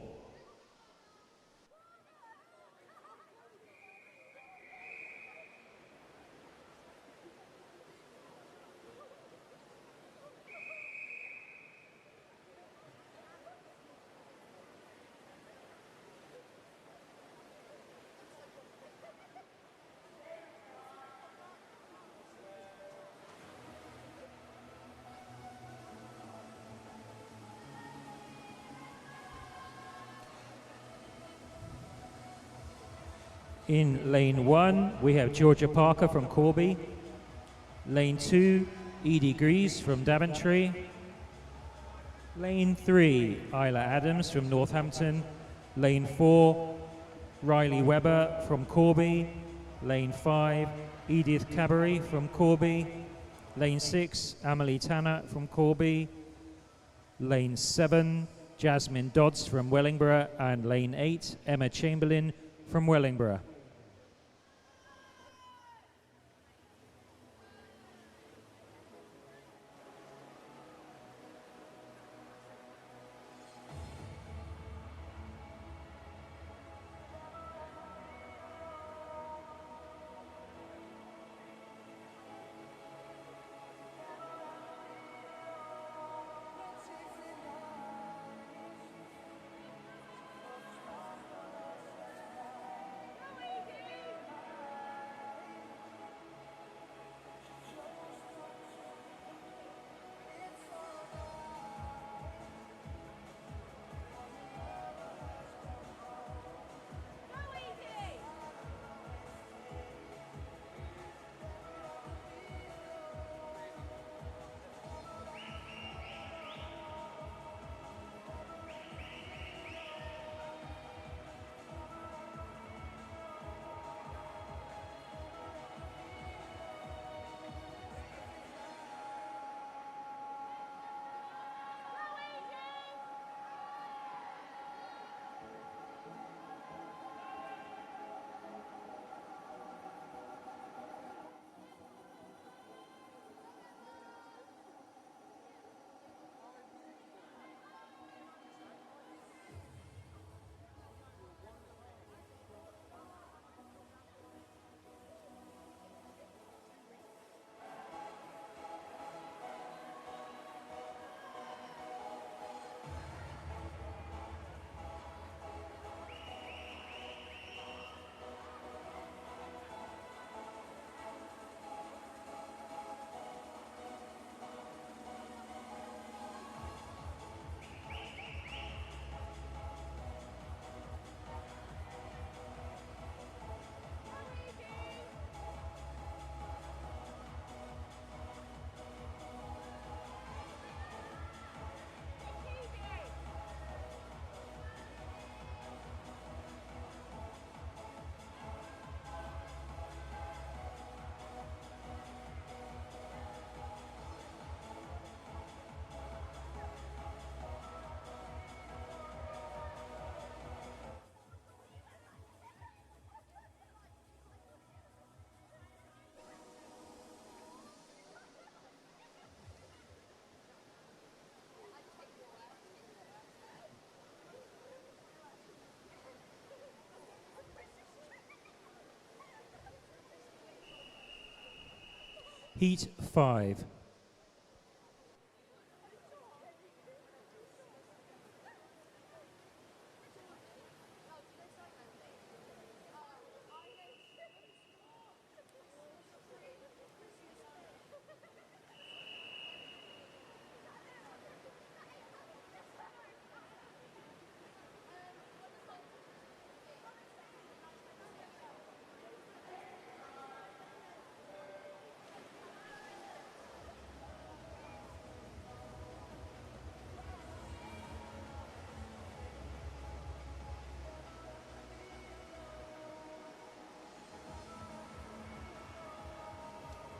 In lane 1, we have Georgia Parker from Corby. Lane 2, Edie Grease from Daventry. Lane 3, Isla Adams from Northampton. Lane 4, Riley Webber from Corby. Lane 5, Edith Cabaret from Corby. Lane 6, Amelie Tanner from Corby. Lane 7, Jasmine Dodds from Wellingborough. And lane 8, Emma Chamberlain from Wellingborough. Heat 5.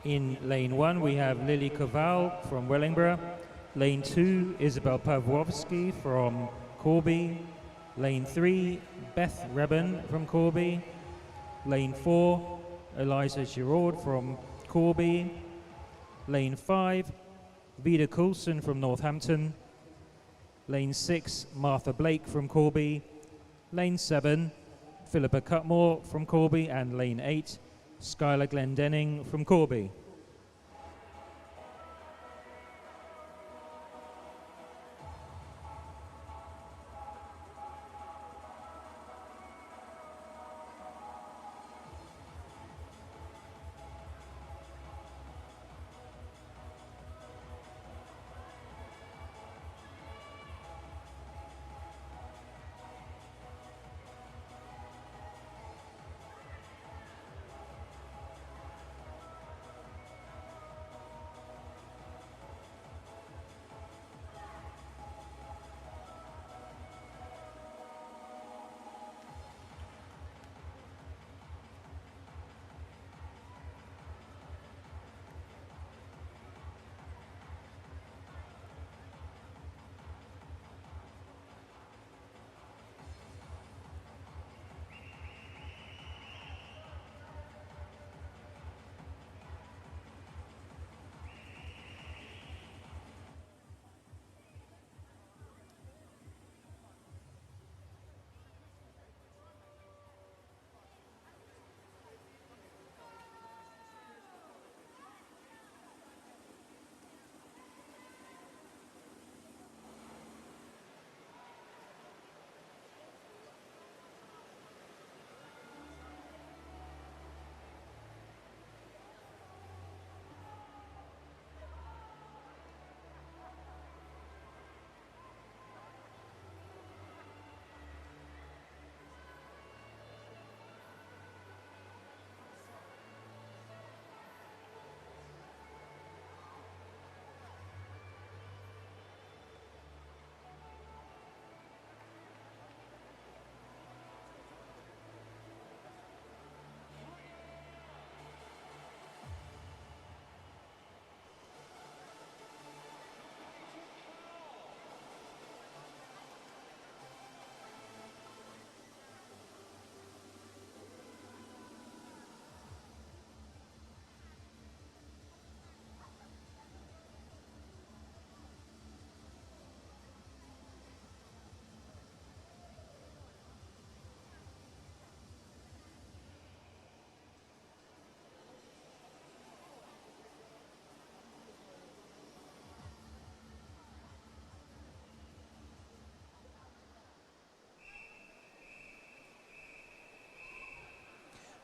In lane 1, we have Lily Koval from Wellingborough. Lane 2, Isabel Pawłowski from Corby. Lane 3, Beth Reben from Corby. Lane 4, Eliza Giraud from Corby. Lane 5, Vida Coulson from Northampton. Lane 6, Martha Blake from Corby. Lane 7, Philippa Cutmore from Corby. And Lane 8, Skylar Glendenning from Corby.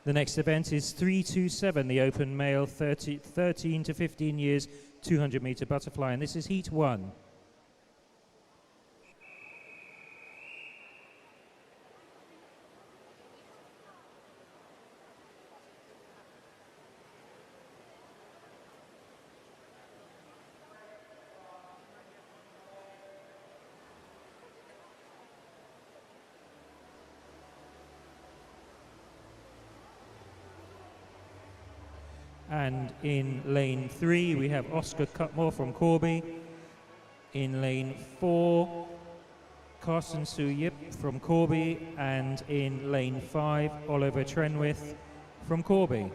The next event is 327, the open male 13 to 15 years, 200-meter butterfly, and this is heat 1. And in lane 3, we have Oscar Cutmore from Corby. In lane 4, Carson Sue Yip from Corby. And in lane 5, Oliver Trenwith from Corby.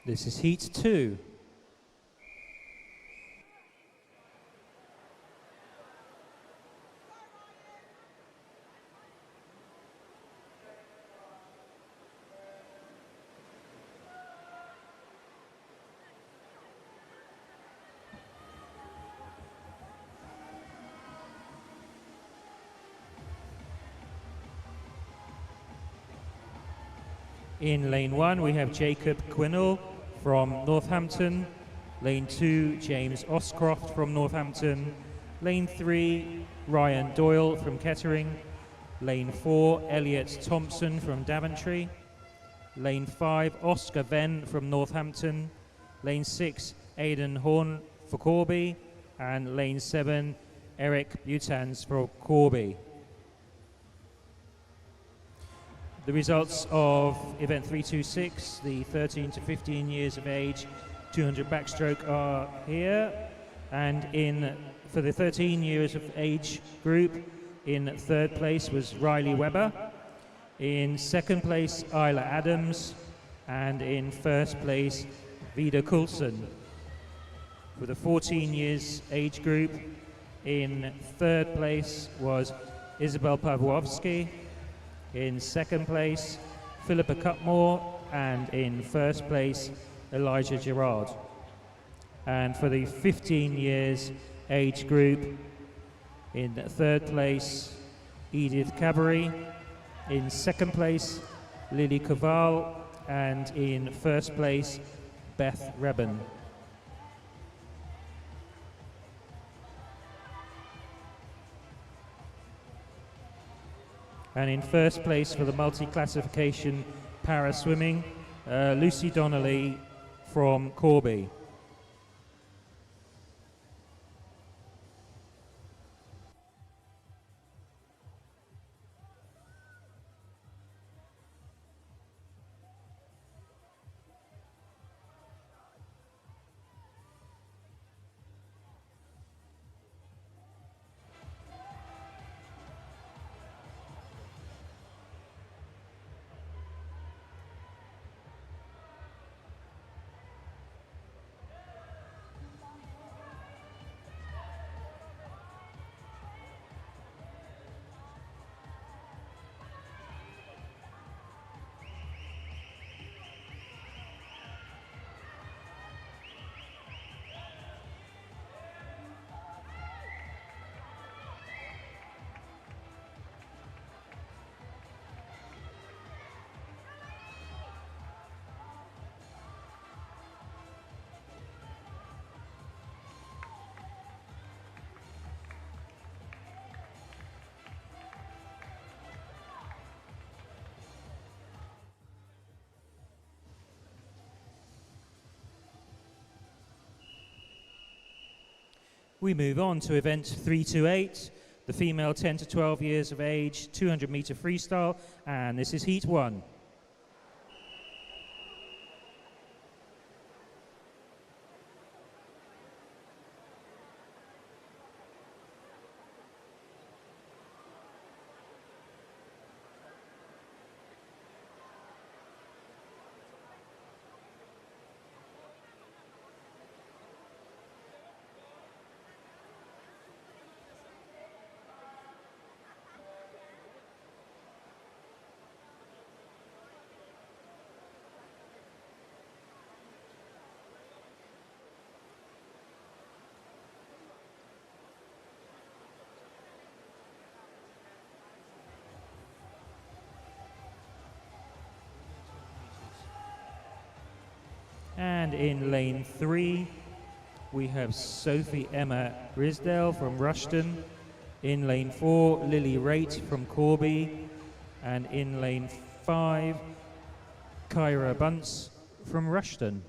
This is heat 2. In lane 1, we have Jacob Quinnell from Northampton. Lane 2, James Oscroft from Northampton. Lane 3, Ryan Doyle from Kettering. Lane 4, Elliot Thompson from Daventry. Lane 5, Oscar Venn from Northampton. Lane 6, Aidan Horn for Corby. And lane 7, Eric Butans for Corby. The results of event 326, the 13 to 15 years of age, 200 backstroke are here. And for the 13 years of age group, in third place was Riley Webber. In second place, Isla Adams. And in first place, Vida Coulson. For the 14 years age group, in third place was Isabel Pawłowski. In second place, Philippa Cutmore, and in first place, Elijah Gerard. And for the 15 years age group, in third place, Edith Cabaret. In second place, Lily Koval, and in first place, Beth Reben. And in first place for the multi-classification para-swimming, Lucy Donnelly from Corby. We move on to event 328, the female 10 to 12 years of age, 200 meter freestyle, and this is heat 1. And in lane 3, we have Sophie Emma Risdale from Rushden. In lane 4, Lily Raitt from Corby. And in lane 5, Kyra Bunce from Rushden.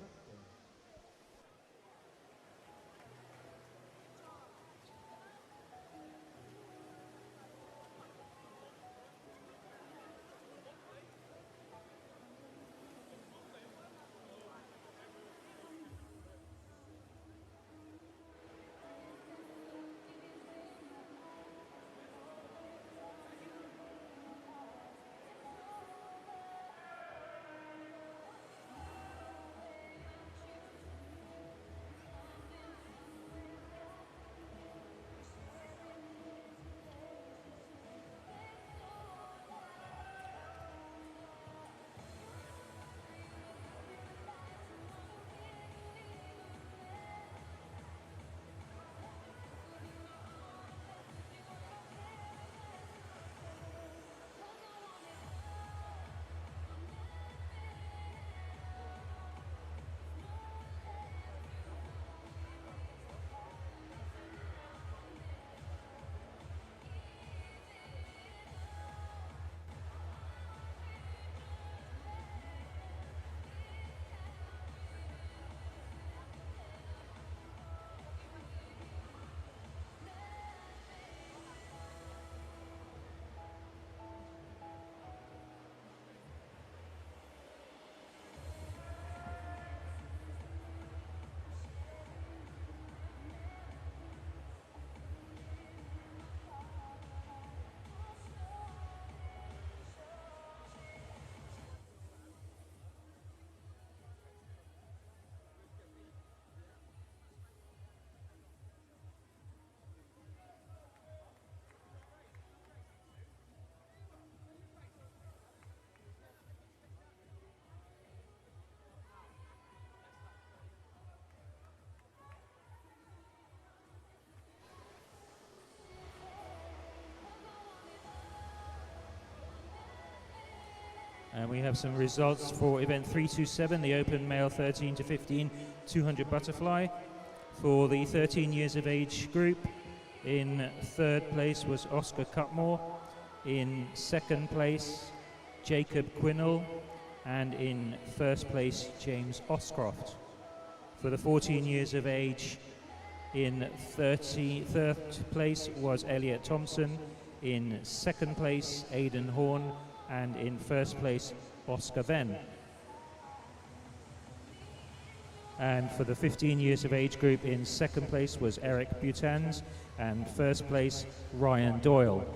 And we have some results for event 327, the open male 13 to 15, 200 butterfly. For the 13 years of age group, in third place was Oscar Cutmore. In second place, Jacob Quinnell. And in first place, James Oscroft. For the 14 years of age, in third place was Elliot Thompson. In second place, Aidan Horn. And in first place, Oscar Venn. And for the 15 years of age group, in second place was Eric Butans, and first place, Ryan Doyle.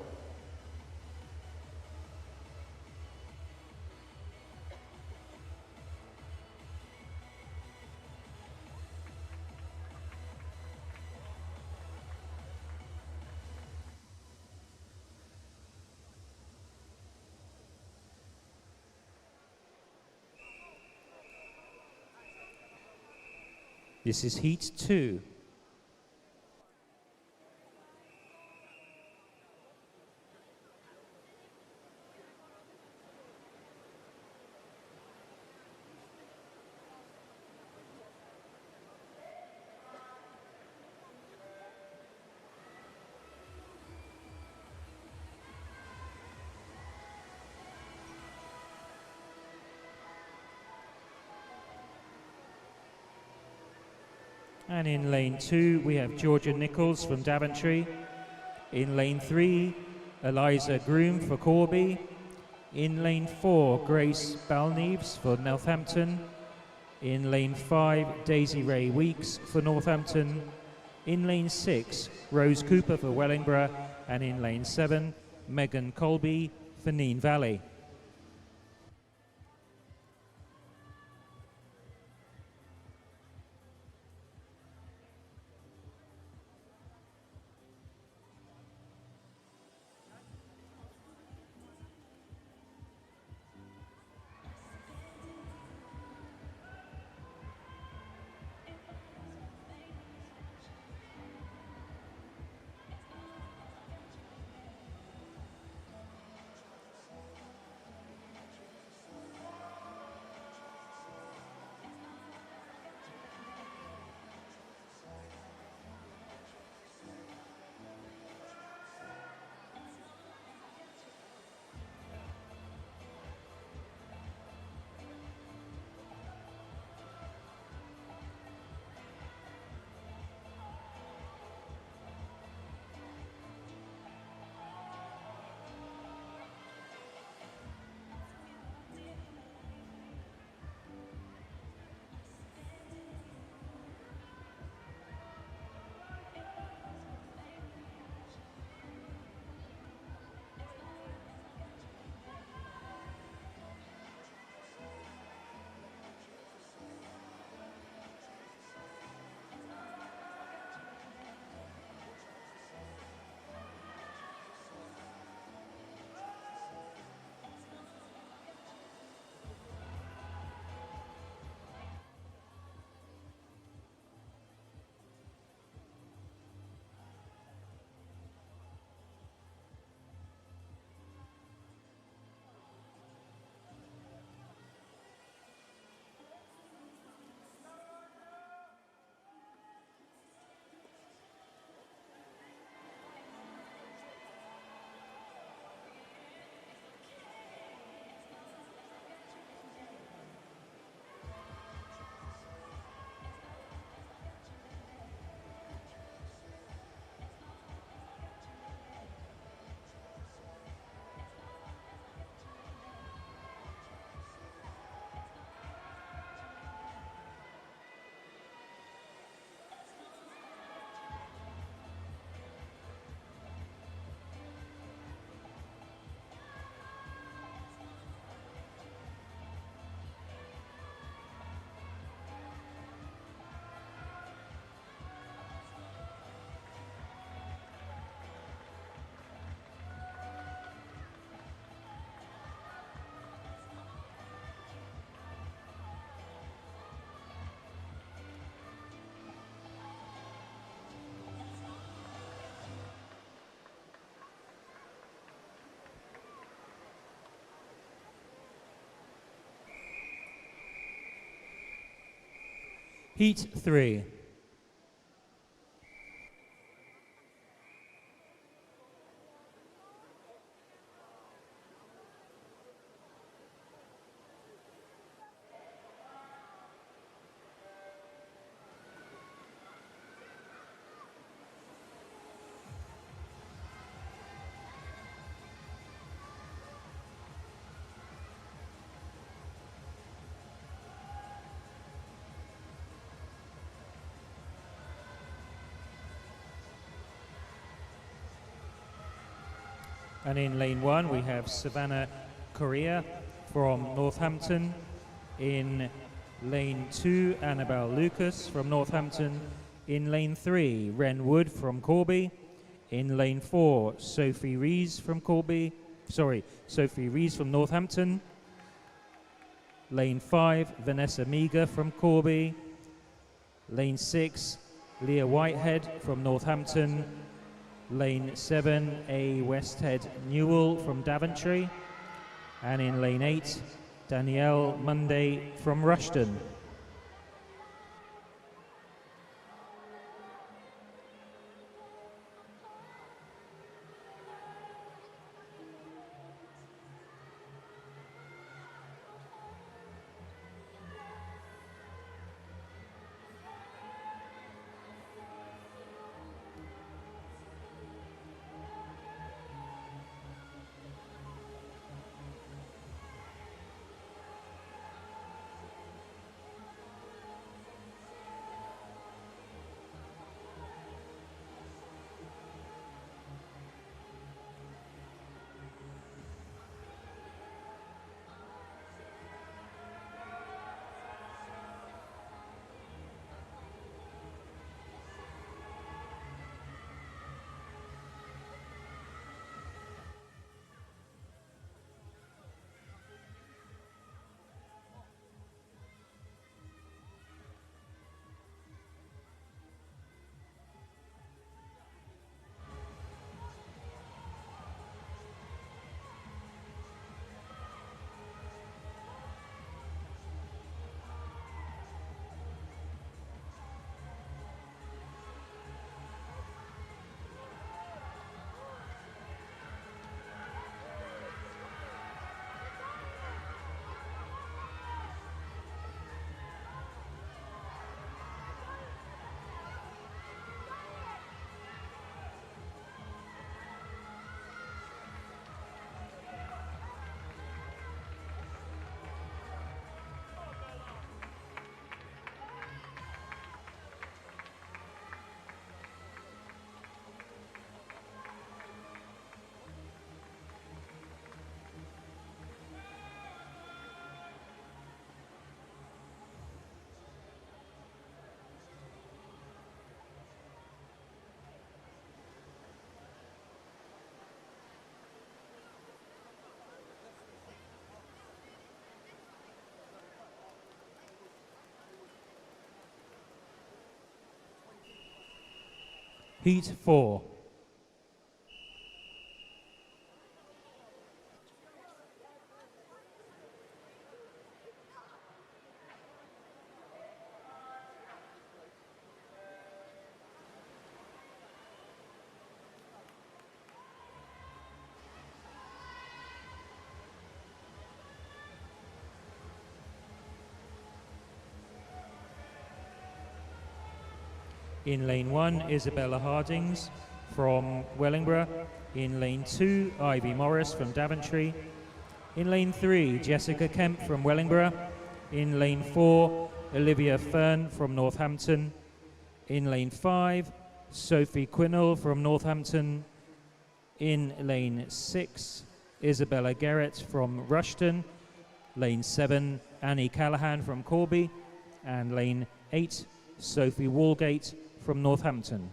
This is Heat 2. And in lane 2, we have Georgia Nichols from Daventry. In lane 3, Eliza Groom for Corby. In lane 4, Grace Balneves for Northampton. In lane 5, Daisy Ray Weeks for Northampton. In lane 6, Rose Cooper for Wellingborough. And in lane 7, Megan Colby for Neen Valley. Heat 3. And in lane 1, we have Savannah Correa from Northampton. In lane 2, Annabelle Lucas from Northampton. In lane 3, Ren Wood from Corby. In lane 4, Sophie Rees from Northampton. Lane 5, Vanessa Meager from Corby. Lane 6, Leah Whitehead from Northampton. Lane 7, A. Westhead Newell from Daventry. And in lane 8, Danielle Monday from Rushden. Heat 4. In lane 1, Isabella Hardings from Wellingborough. In lane 2, Ivy Morris from Daventry. In lane 3, Jessica Kemp from Wellingborough. In lane 4, Olivia Fern from Northampton. In lane 5, Sophie Quinnell from Northampton. In lane 6, Isabella Garrett from Rushden. Lane 7, Annie Callahan from Corby. And lane 8, Sophie Walgate from Northampton.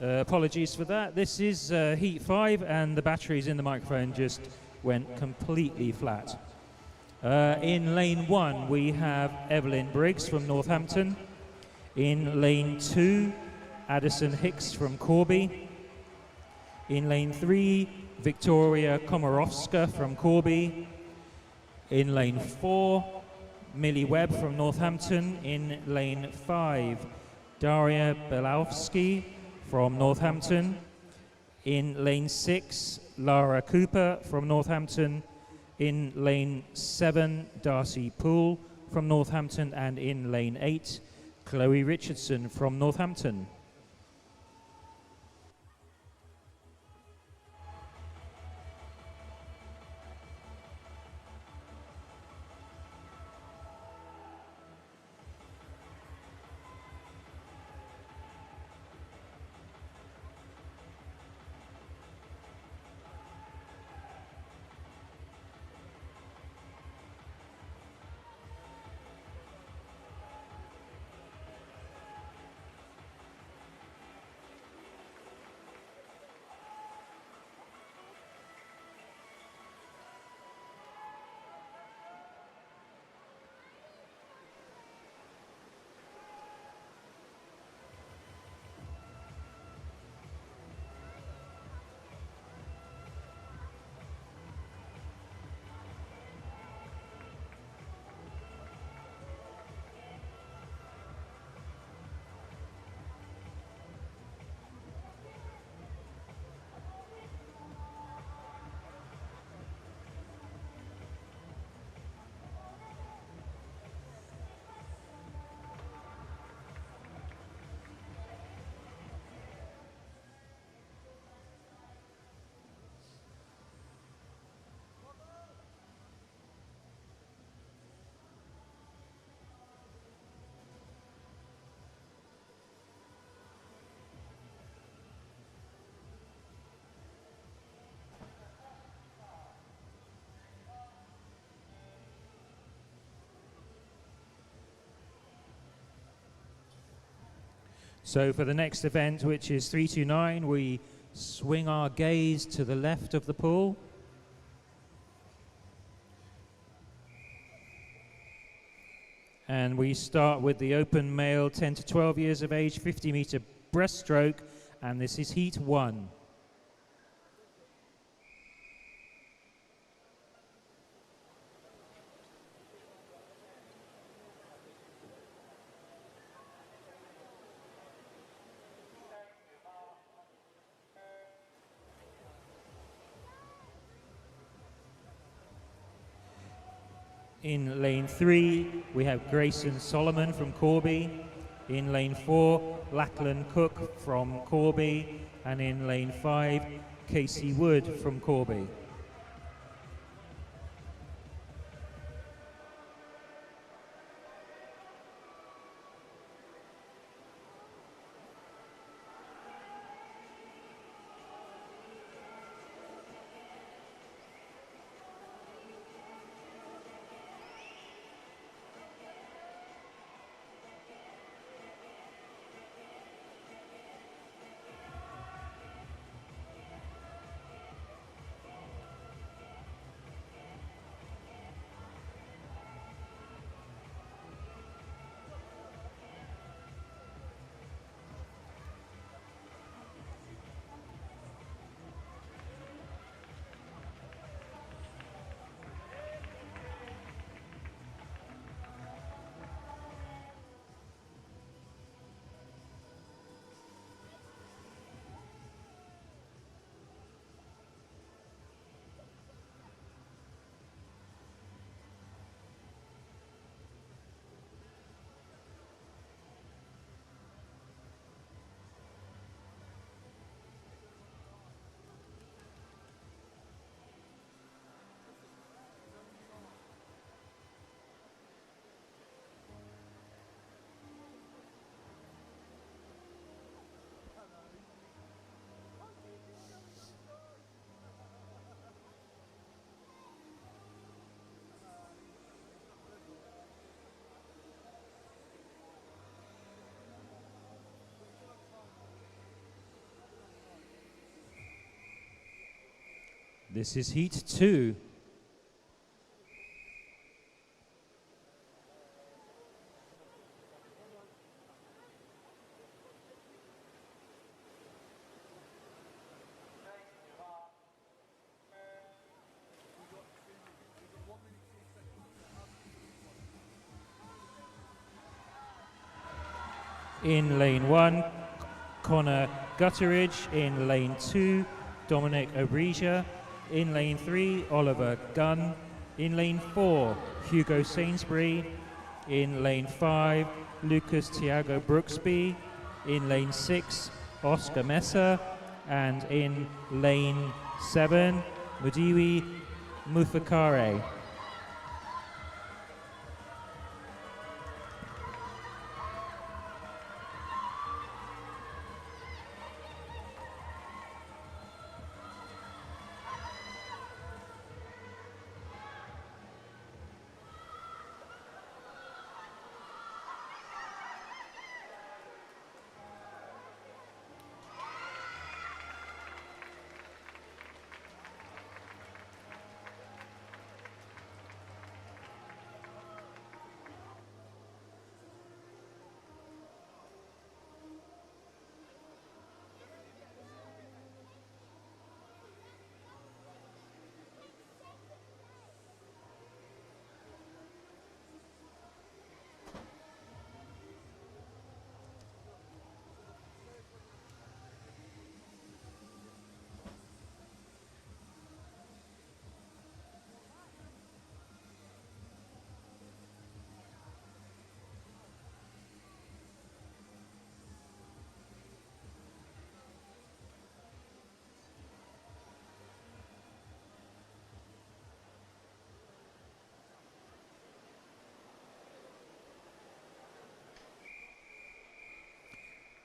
Apologies for that. This is heat 5, and the batteries in the microphone just went completely flat. In lane 1, we have Evelyn Briggs from Northampton. In lane 2, Addison Hicks from Corby. In lane 3, Victoria Komorowska from Corby. In lane 4, Millie Webb from Northampton. In lane 5, Daria Belowski from Northampton. In lane 6, Lara Cooper from Northampton. In lane 7, Darcy Poole from Northampton. And in lane 8, Chloe Richardson from Northampton. So for the next event, which is 329, we swing our gaze to the left of the pool. And we start with the open male, 10 to 12 years of age, 50-meter breaststroke, and this is heat 1. In lane 3, we have Grayson Solomon from Corby. In lane 4, Lachlan Cook from Corby. And in lane 5, Casey Wood from Corby. This is heat 2. In lane 1, Connor Gutteridge. In lane 2, Dominic Obrija. In lane 3, Oliver Gunn. In lane 4, Hugo Sainsbury. In lane 5, Lucas Thiago Brooksby. In lane 6, Oscar Messer. And in lane 7, Mudiwi Mufakare.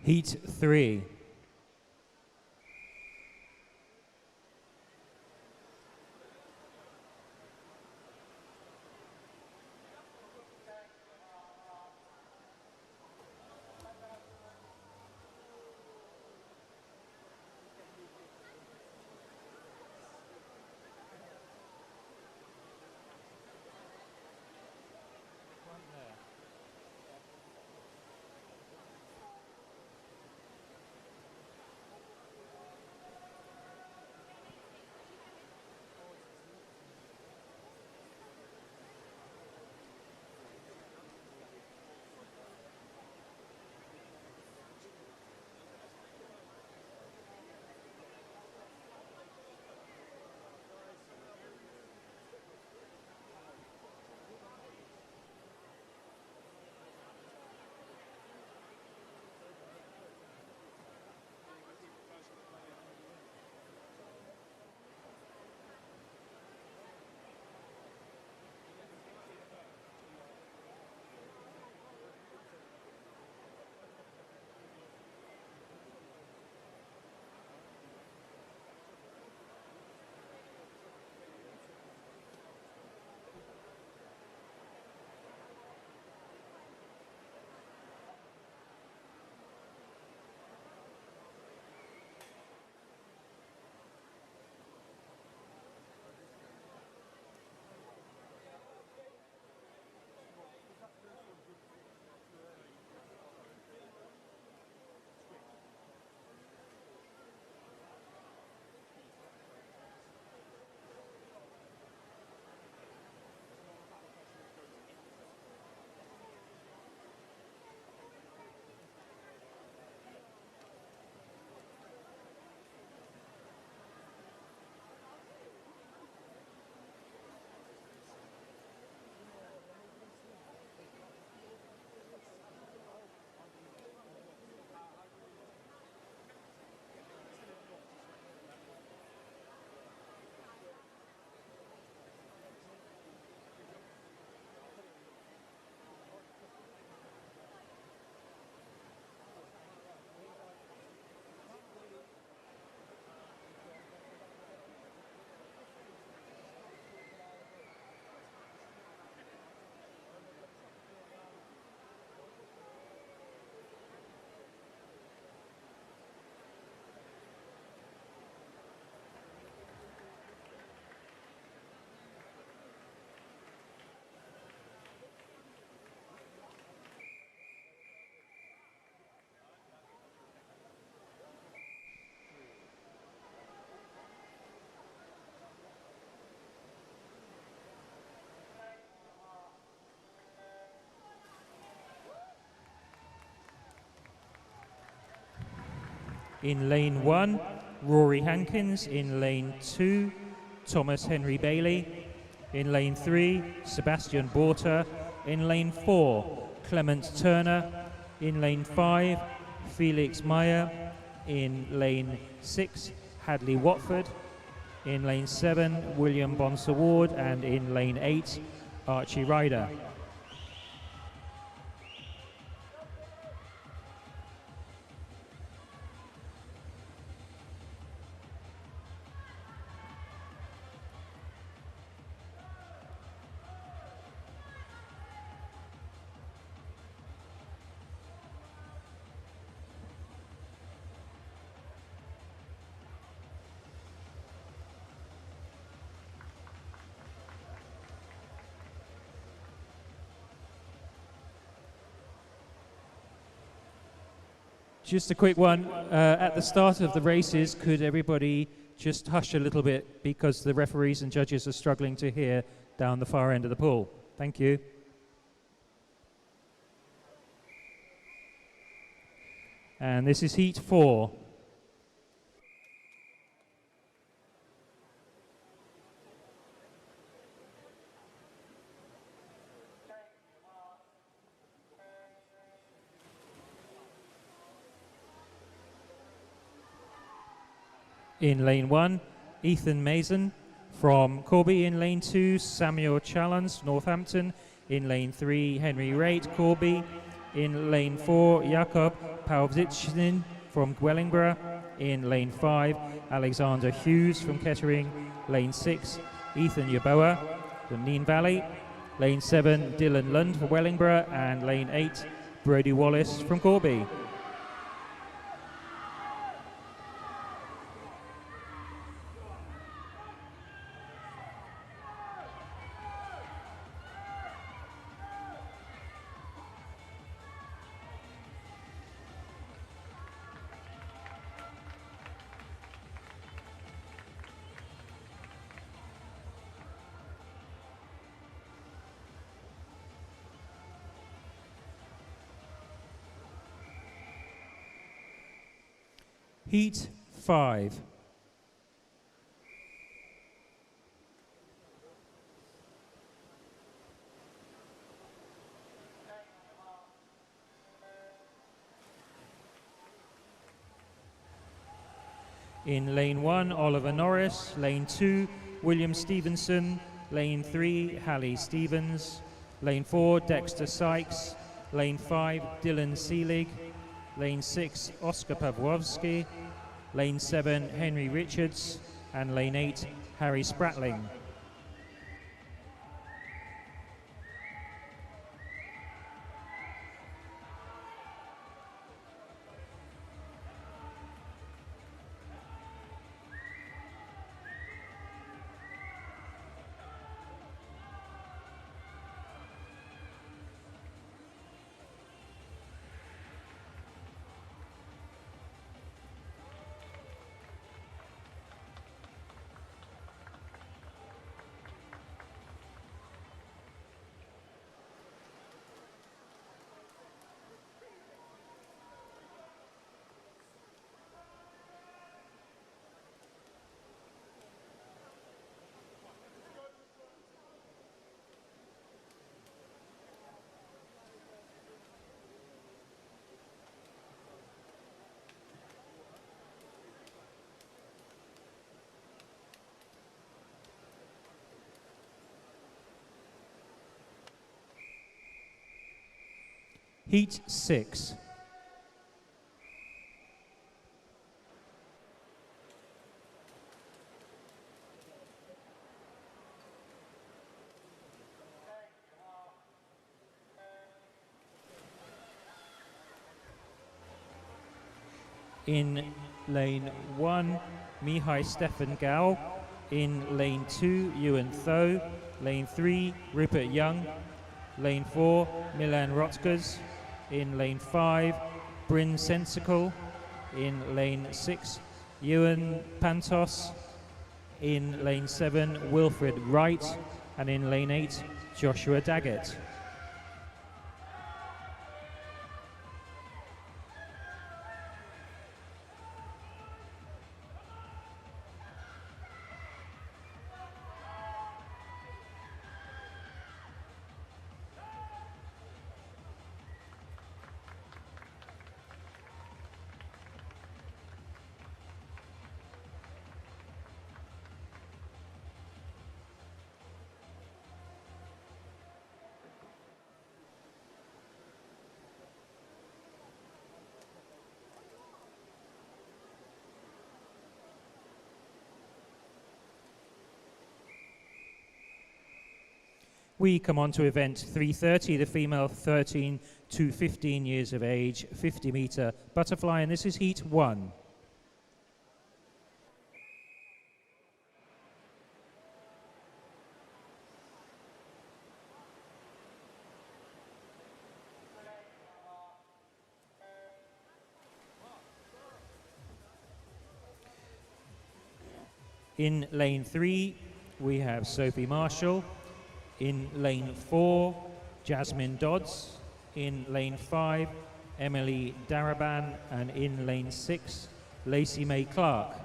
Heat 3. In lane 1, Rory Hankins. In lane 2, Thomas Henry Bailey. In lane 3, Sebastian Borta. In lane 4, Clement Turner. In lane 5, Felix Meyer. In lane 6, Hadley Watford. In lane 7, William Bonser Ward. And in lane 8, Archie Ryder. Just a quick one. At the start of the races, could everybody just hush a little bit because the referees and judges are struggling to hear down the far end of the pool. Thank you. And this is heat 4. In lane 1, Ethan Mason from Corby. In lane 2, Samuel Challans, Northampton. In lane 3, Henry Raitt, Corby. In lane 4, Jakub Pałwczyzny from Wellingborough. In lane 5, Alexander Hughes from Kettering. Lane 6, Ethan Yeboah from Neen Valley. Lane 7, Dylan Lund for Wellingborough. And lane 8, Brody Wallace from Corby. Heat 5. In lane 1, Oliver Norris. Lane 2, William Stevenson. Lane 3, Hallie Stevens. Lane 4, Dexter Sykes. Lane 5, Dylan Seelig. Lane 6, Oscar Pawłowski. Lane 7, Henry Richards. And lane 8, Harry Spratling. Heat 6. In lane 1, Mihai Stefan Gao. In lane 2, Ewan Tho. Lane 3, Rupert Young. Lane 4, Milan Rotgers. In lane 5, Bryn Sensical. In lane 6, Ewan Pantos. In lane 7, Wilfred Wright. And in lane 8, Joshua Daggett. We come on to event 330, the female 13 to 15 years of age, 50-meter butterfly, and this is heat 1. In lane 3, we have Sophie Marshall. In lane 4, Jasmine Dodds. In lane 5, Emily Daraban. And in lane 6, Lacey May Clark.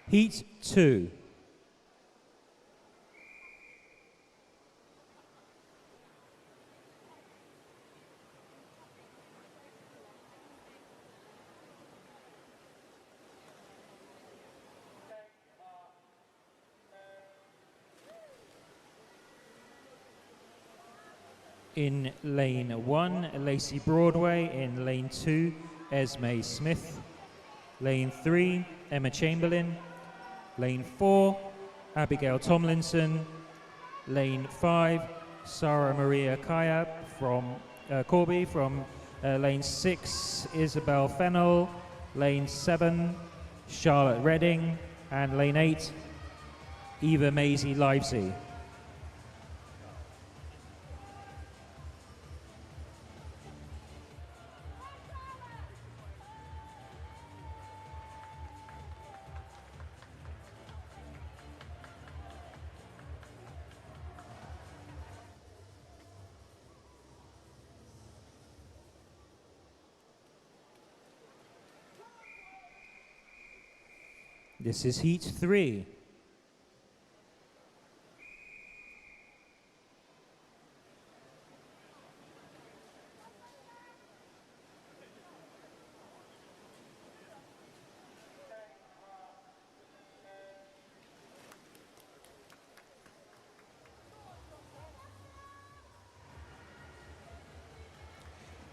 Heat 2. In lane 1, Lacey Broadway. In lane 2, Esme Smith. Lane 3, Emma Chamberlain. Lane 4, Abigail Tomlinson. Lane 5, Sarah Maria Kaya from Corby. From lane 6, Isabel Fennell. Lane 7, Charlotte Redding. And lane 8, Eva Maisie Livesey. This is heat 3.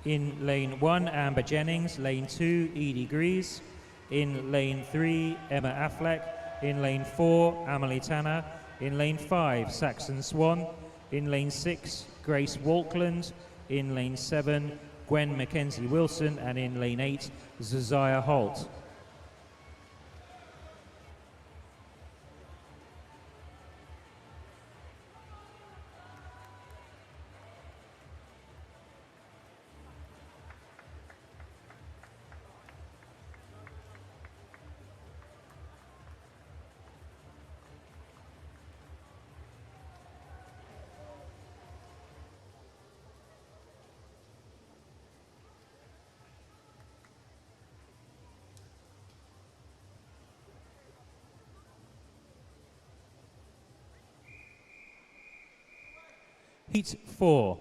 In lane 1, Amber Jennings. Lane 2, Edie Grease. In lane 3, Emma Affleck. In lane 4, Amelie Tanner. In lane 5, Saxon Swan. In lane 6, Grace Walkland. In lane 7, Gwen Mackenzie Wilson. And in lane 8, Zazia Holt. Heat 4.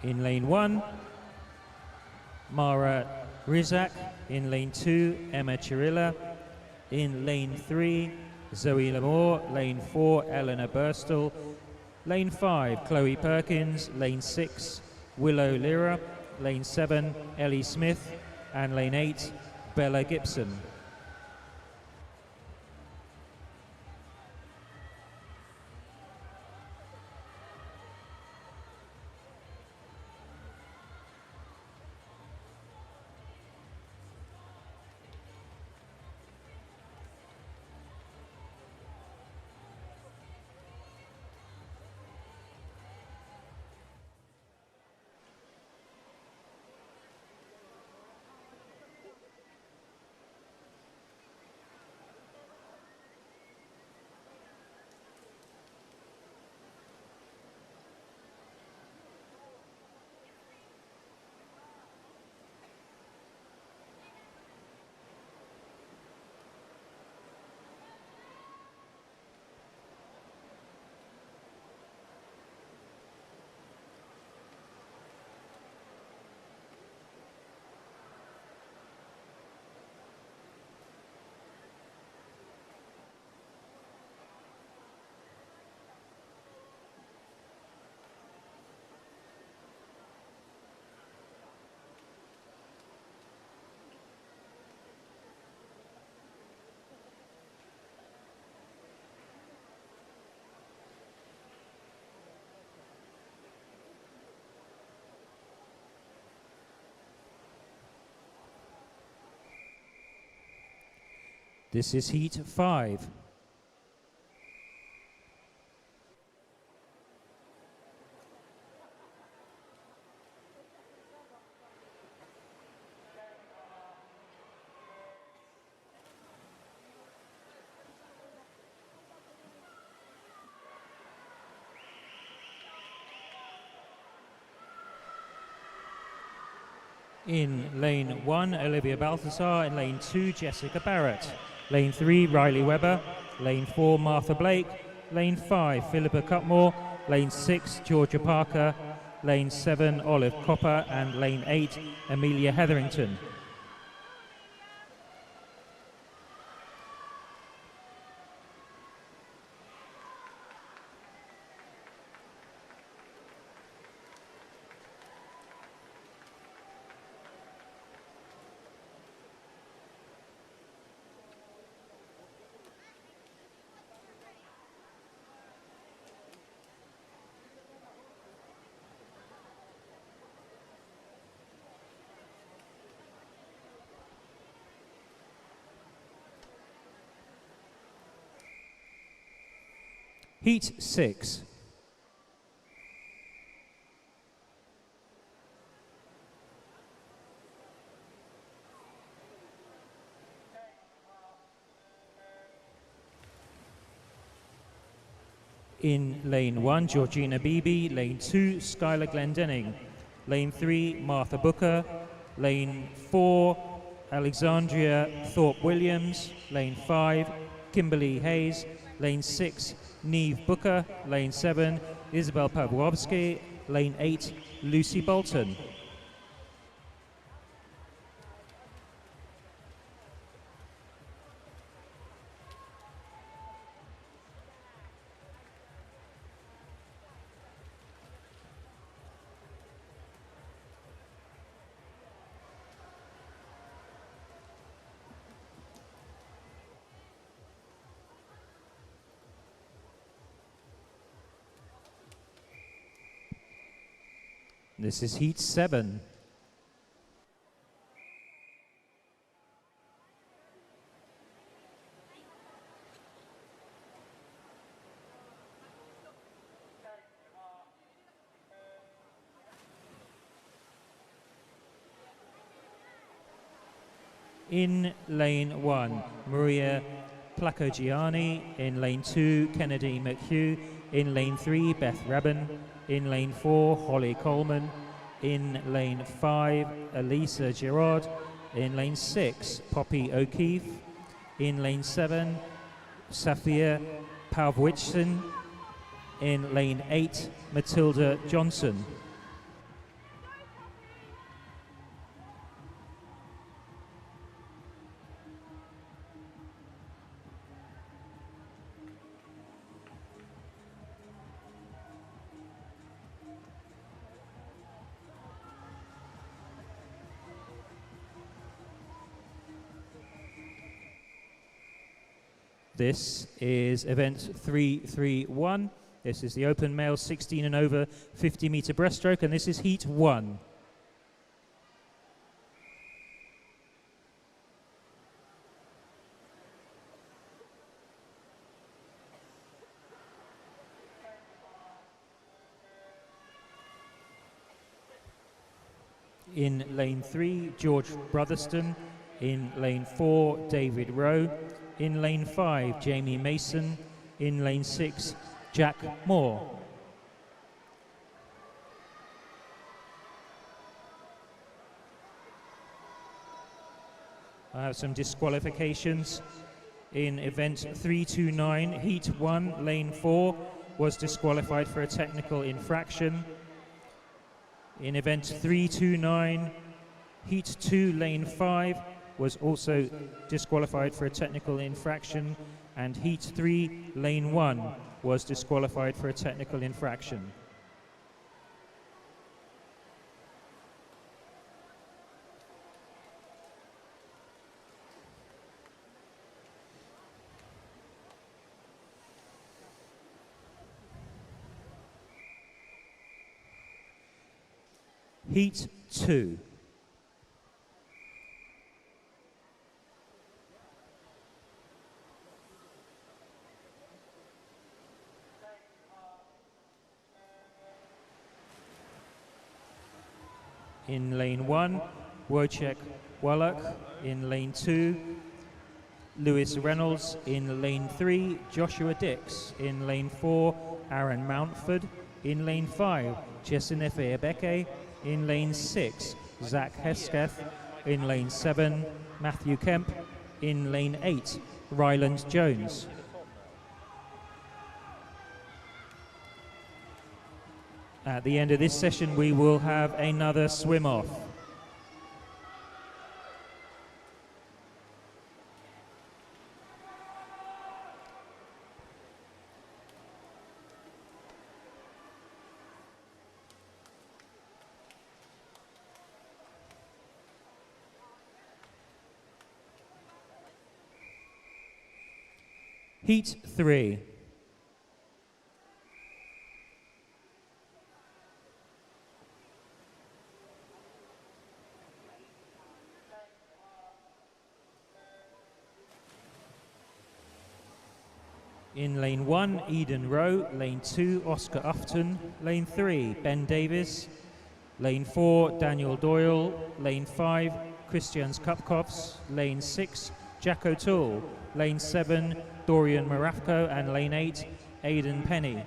In lane 1, Mara Rizak. In lane 2, Emma Chirilla. In lane 3, Zoe Lamore. Lane 4, Eleanor Burstle. Lane 5, Chloe Perkins. Lane 6, Willow Lira. Lane 7, Ellie Smith. And lane 8, Bella Gibson. This is heat 5. In lane 1, Olivia Balthasar. In lane 2, Jessica Barrett. Lane 3, Riley Webber. Lane 4, Martha Blake. Lane 5, Philippa Cutmore. Lane 6, Georgia Parker. Lane 7, Olive Copper. And lane 8, Amelia Hetherington. Heat 6. In lane 1, Georgina Beebe. Lane 2, Skylar Glendenning. Lane 3, Martha Booker. Lane 4, Alexandria Thorpe Williams. Lane 5, Kimberly Hayes. Lane 6, Neve Booker. Lane 7, Isabel Pawłowski. Lane 8, Lucy Bolton. This is heat 7. In lane 1, Maria Placogiani. In lane 2, Kennedy McHugh. In lane 3, Beth Rabin. In lane 4, Holly Coleman. In lane 5, Elisa Girard. In lane 6, Poppy O'Keefe. In lane 7, Safia Pavwitson. In lane 8, Matilda Johnson. This is event 331. This is the open male 16 and over 50-meter breaststroke, and this is heat 1. In lane 3, George Brotherston. In lane 4, David Rowe. In lane 5, Jamie Mason. In lane 6, Jack Moore. I have some disqualifications. In event 329, heat 1, lane 4 was disqualified for a technical infraction. In event 329, heat 2, lane 5 was also disqualified for a technical infraction, and heat 3, lane 1 was disqualified for a technical infraction. Heat 2. In lane 1, Wojciech Wallach. In lane 2, Lewis Reynolds. In lane 3, Joshua Dix. In lane 4, Aaron Mountford. In lane 5, Chesanefe Ebeke. In lane 6, Zach Hesketh. In lane 7, Matthew Kemp. In lane 8, Ryland Jones. At the end of this session, we will have another swim-off. Heat 3. In lane 1, Eden Rowe. Lane 2, Oscar Ufton. Lane 3, Ben Davis. Lane 4, Daniel Doyle. Lane 5, Christians Kupkovs. Lane 6, Jack O'Toole. Lane 7, Dorian Marafko. And lane 8, Aidan Penny.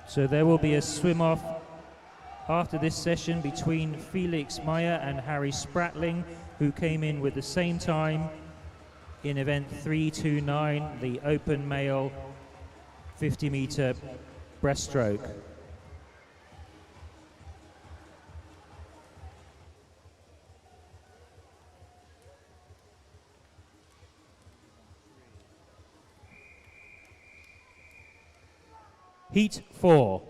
So there will be a swim-off after this session between Felix Meyer and Harry Spratling, who came in with the same time in event 329, the open male 50-meter breaststroke. Heat 4.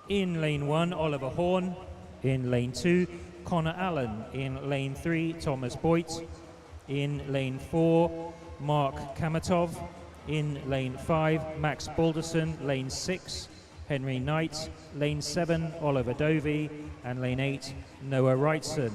In lane 1, Oliver Horn. In lane 2, Connor Allen. In lane 3, Thomas Boyt. In lane 4, Mark Kamatov. In lane 5, Max Balderson. Lane 6, Henry Knight. Lane 7, Oliver Dovey. And lane 8, Noah Wrightson.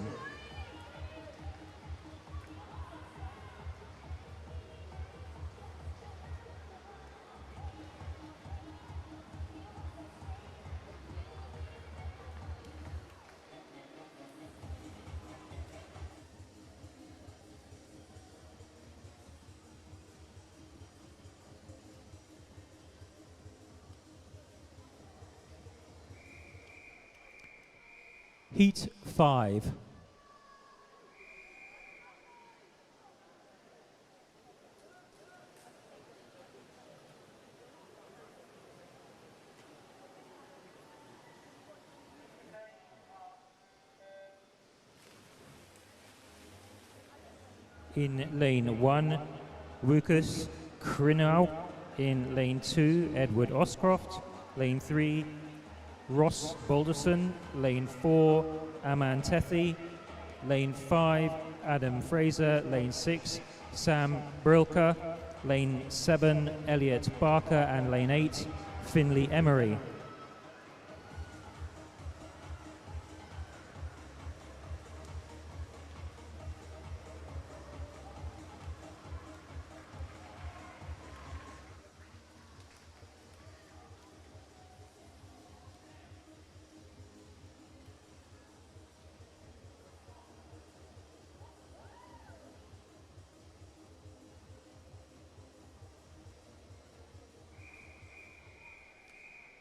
Heat 5. In lane 1, Rukus Krinau. In lane 2, Edward Oscroft. Lane 3, Ross Balderson. Lane 4, Aman Tethi. Lane 5, Adam Fraser. Lane 6, Sam Brilka. Lane 7, Elliot Barker. And lane 8, Finley Emery.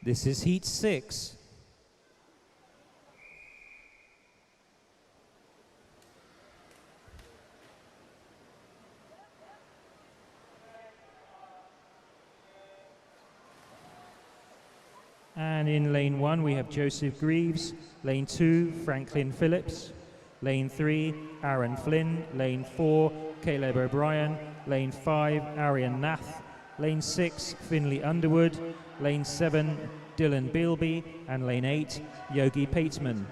This is Heat 6. And in lane 1 we have Joseph Greaves. Lane 2, Franklin Phillips. Lane 3, Aaron Flynn. Lane 4, Caleb O'Brien. Lane 5, Arian Nath. Lane 6, Finley Underwood. Lane 7, Dylan Bealby. And lane 8, Yogi Pateman.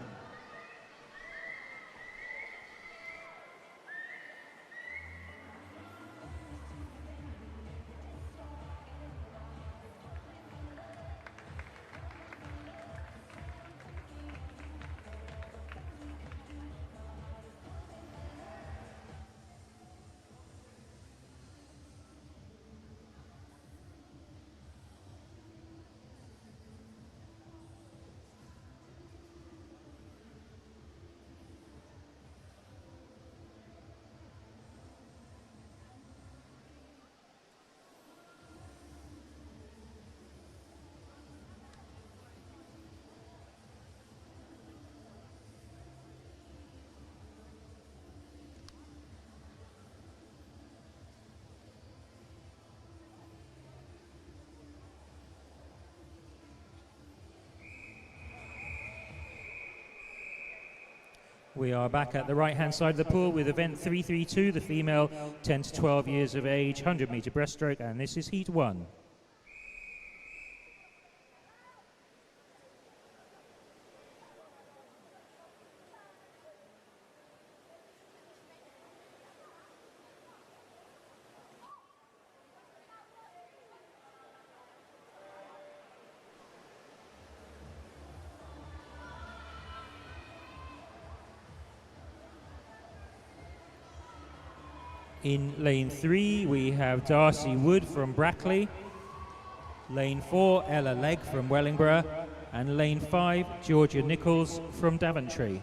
We are back at the right-hand side of the pool with event 332, the female 10 to 12 years of age, 100-meter breaststroke, and this is heat 1. In lane 3, we have Darcy Wood from Brackley. Lane 4, Ella Legg from Wellingborough. And lane 5, Georgia Nichols from Daventry.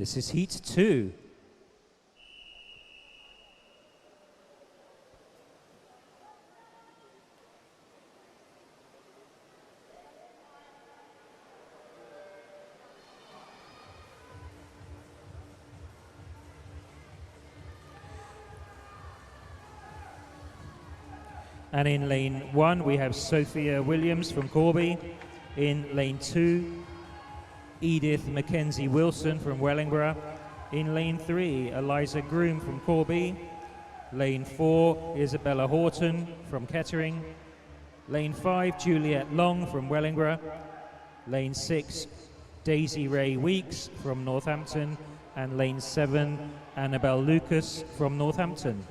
This is heat 2. And in lane 1, we have Sophia Williams from Corby. In lane 2, Edith Mackenzie Wilson from Wellingborough. In lane 3, Eliza Groom from Corby. Lane 4, Isabella Horton from Kettering. Lane 5, Juliet Long from Wellingborough. Lane 6, Daisy Ray Weeks from Northampton. And lane 7, Annabelle Lucas from Northampton.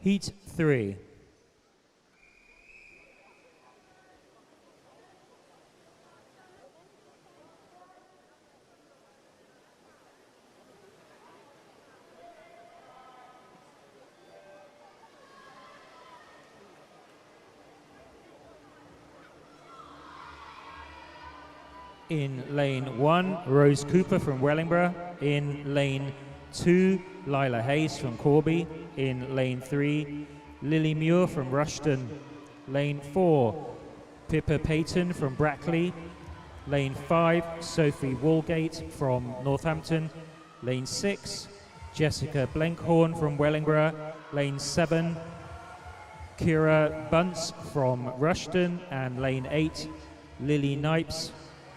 Heat 3. In lane 1, Rose Cooper from Wellingborough. In lane 2, Lila Hayes from Corby. In lane 3, Lily Muir from Rushden. Lane 4, Pippa Payton from Brackley. Lane 5, Sophie Walgate from Northampton. Lane 6, Jessica Blenkhorn from Wellingborough. Lane 7, Kira Bunce from Rushden. And lane 8, Lily Knipes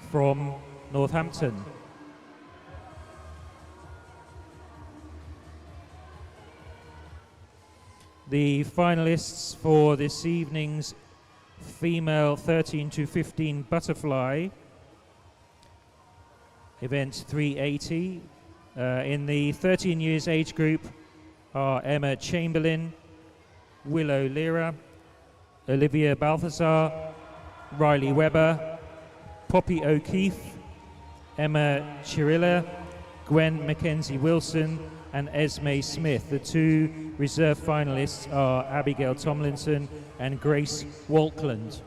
from Northampton. The finalists for this evening's female 13 to 15 butterfly event 380 in the 13 years age group are Emma Chamberlain, Willow Lira, Olivia Balthazar, Riley Webber, Poppy O'Keefe, Emma Chirilla, Gwen Mackenzie Wilson, and Esme Smith. The 2 reserve finalists are Abigail Tomlinson and Grace Walkland.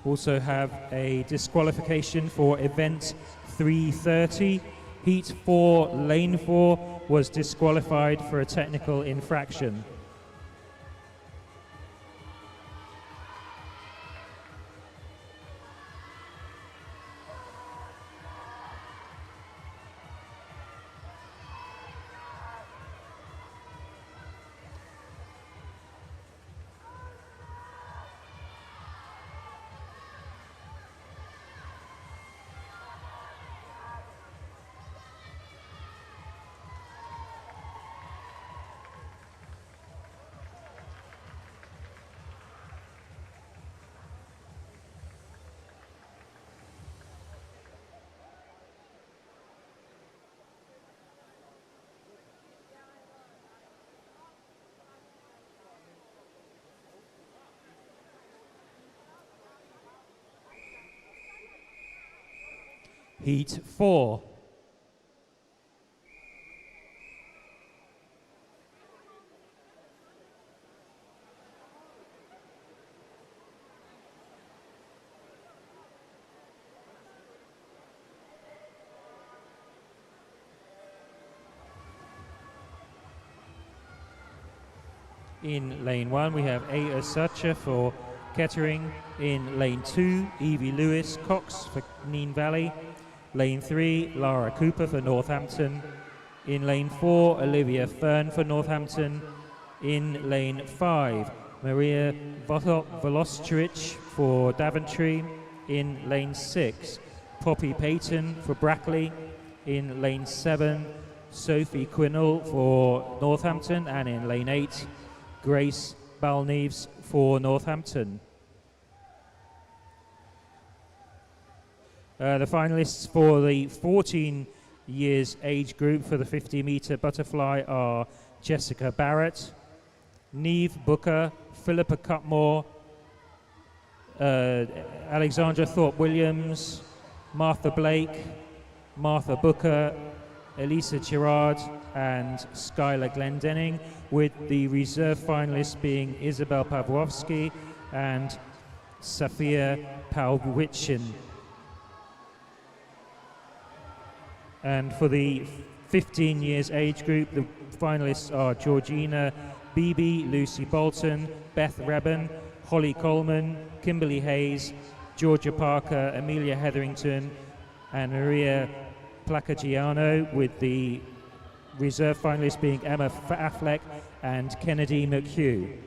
Also have a disqualification for event 330. Heat 4, lane 4 was disqualified for a technical infraction. Heat 4. In lane 1 we have A. Osacha for Kettering. In lane 2, Evie Lewis Cox for Neen Valley. Lane 3, Lara Cooper for Northampton. In lane 4, Olivia Fern for Northampton. In lane 5, Maria Velostrich for Daventry. In lane 6, Poppy Payton for Brackley. In lane 7, Sophie Quinnell for Northampton. And in lane 8, Grace Balneves for Northampton. The finalists for the 14 years age group for the 50-meter butterfly are Jessica Barrett, Neve Booker, Philippa Cutmore, Alexandra Thorpe-Williams, Martha Blake, Martha Booker, Elisa Girard, and Skylar Glendenning, with the reserve finalists being Isabel Pawłowski and Safia Pawłowicz. And for the 15 years age group, the finalists are Georgina Beebe, Lucy Bolton, Beth Reben, Holly Coleman, Kimberly Hayes, Georgia Parker, Amelia Hetherington, and Maria Placagiano, with the reserve finalists being Emma Affleck and Kennedy McHugh.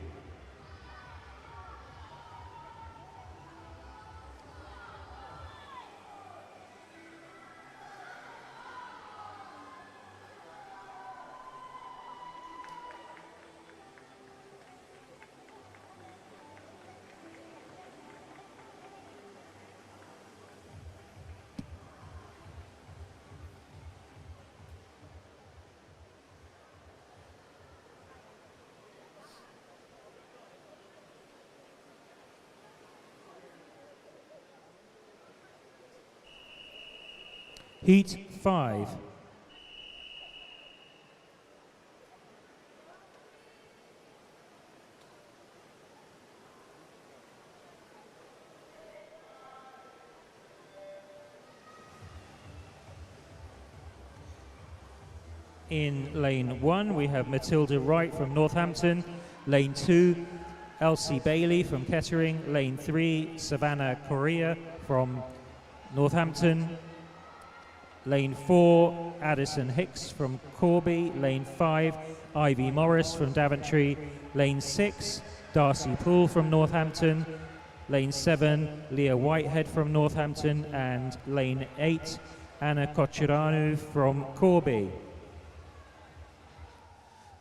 Heat 5. In lane 1, we have Matilda Wright from Northampton. Lane 2, Elsie Bailey from Kettering. Lane 3, Savannah Correa from Northampton. Lane 4, Addison Hicks from Corby. Lane 5, Ivy Morris from Daventry. Lane 6, Darcy Poole from Northampton. Lane 7, Leah Whitehead from Northampton. And lane 8, Anna Kochiranu from Corby.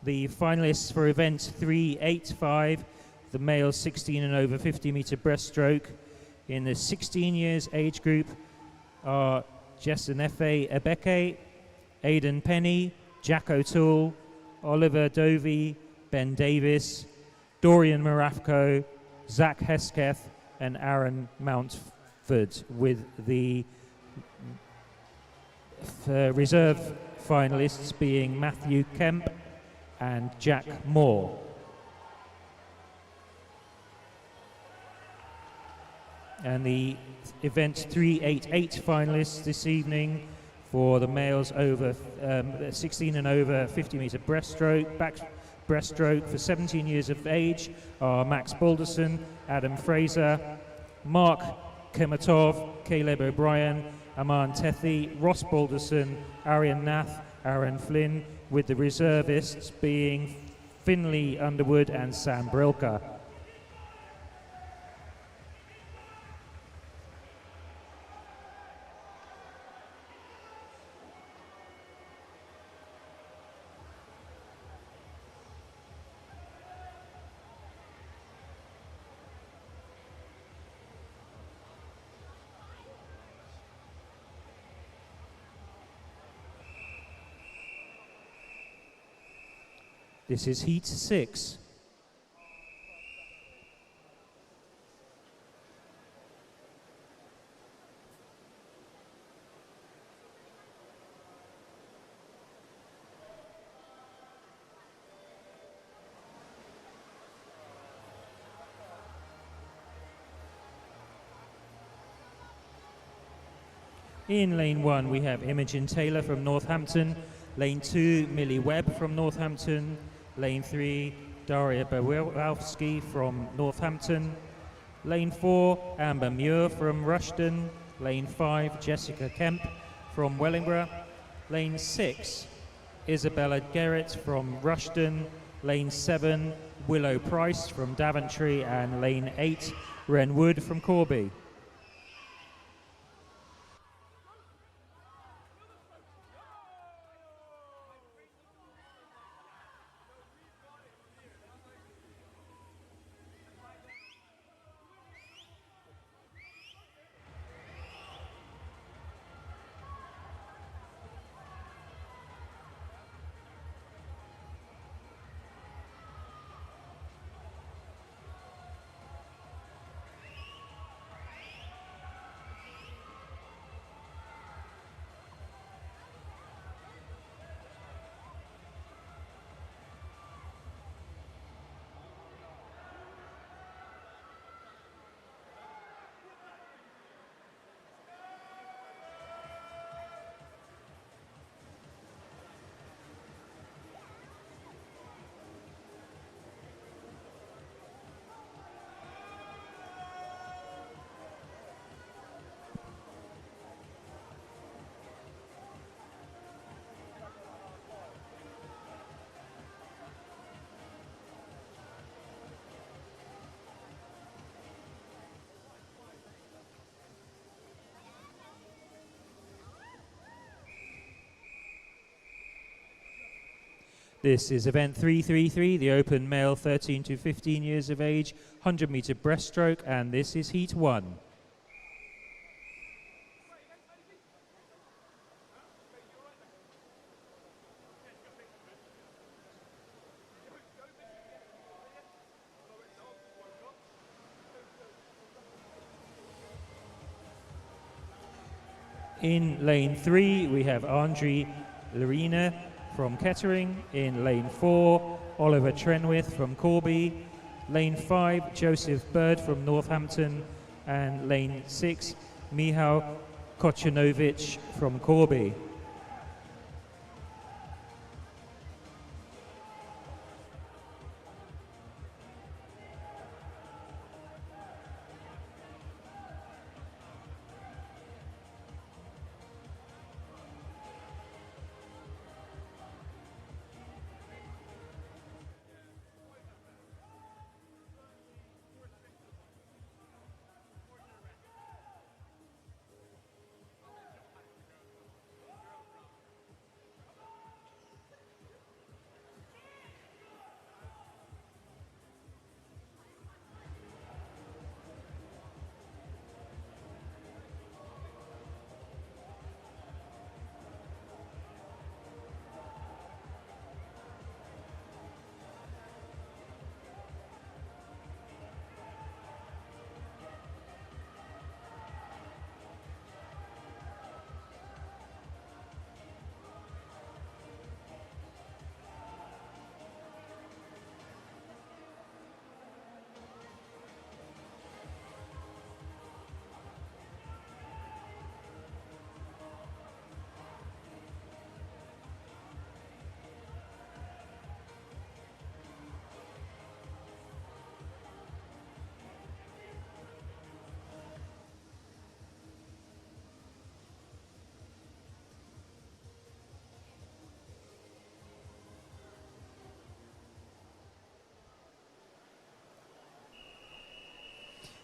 The finalists for event 385, the male 16 and over 50 meter breaststroke. In the 16 years age group are Jessenefe Ebeke, Aidan Penny, Jack O'Toole, Oliver Dovey, Ben Davis, Dorian Marafko, Zach Hesketh, and Aaron Mountford, with the reserve finalists being Matthew Kemp and Jack Moore. And the event 388 finalists this evening for the males over 16 and over 50 meter breaststroke, breaststroke for 17 years of age are Max Balderson, Adam Fraser, Mark Kematov, Caleb O'Brien, Aman Tethi, Ross Balderson, Arian Nath, Aaron Flynn, with the reservists being Finley Underwood and Sam Brilka. This is Heat 6. In lane 1, we have Imogen Taylor from Northampton. Lane 2, Millie Webb from Northampton. Lane 3, Daria Bawalski from Northampton. Lane 4, Amber Muir from Rushden. Lane 5, Jessica Kemp from Wellingborough. Lane 6, Isabella Garrett from Rushden. Lane 7, Willow Price from Daventry. And Lane 8, Ren Wood from Corby. This is event 333, the open male 13 to 15 years of age, 100 meter breaststroke, and this is heat 1. In lane 3, we have Andre Lorena from Kettering. In lane 4, Oliver Trenwith from Corby. Lane 5, Joseph Bird from Northampton. And lane 6, Michał Kochanowicz from Corby.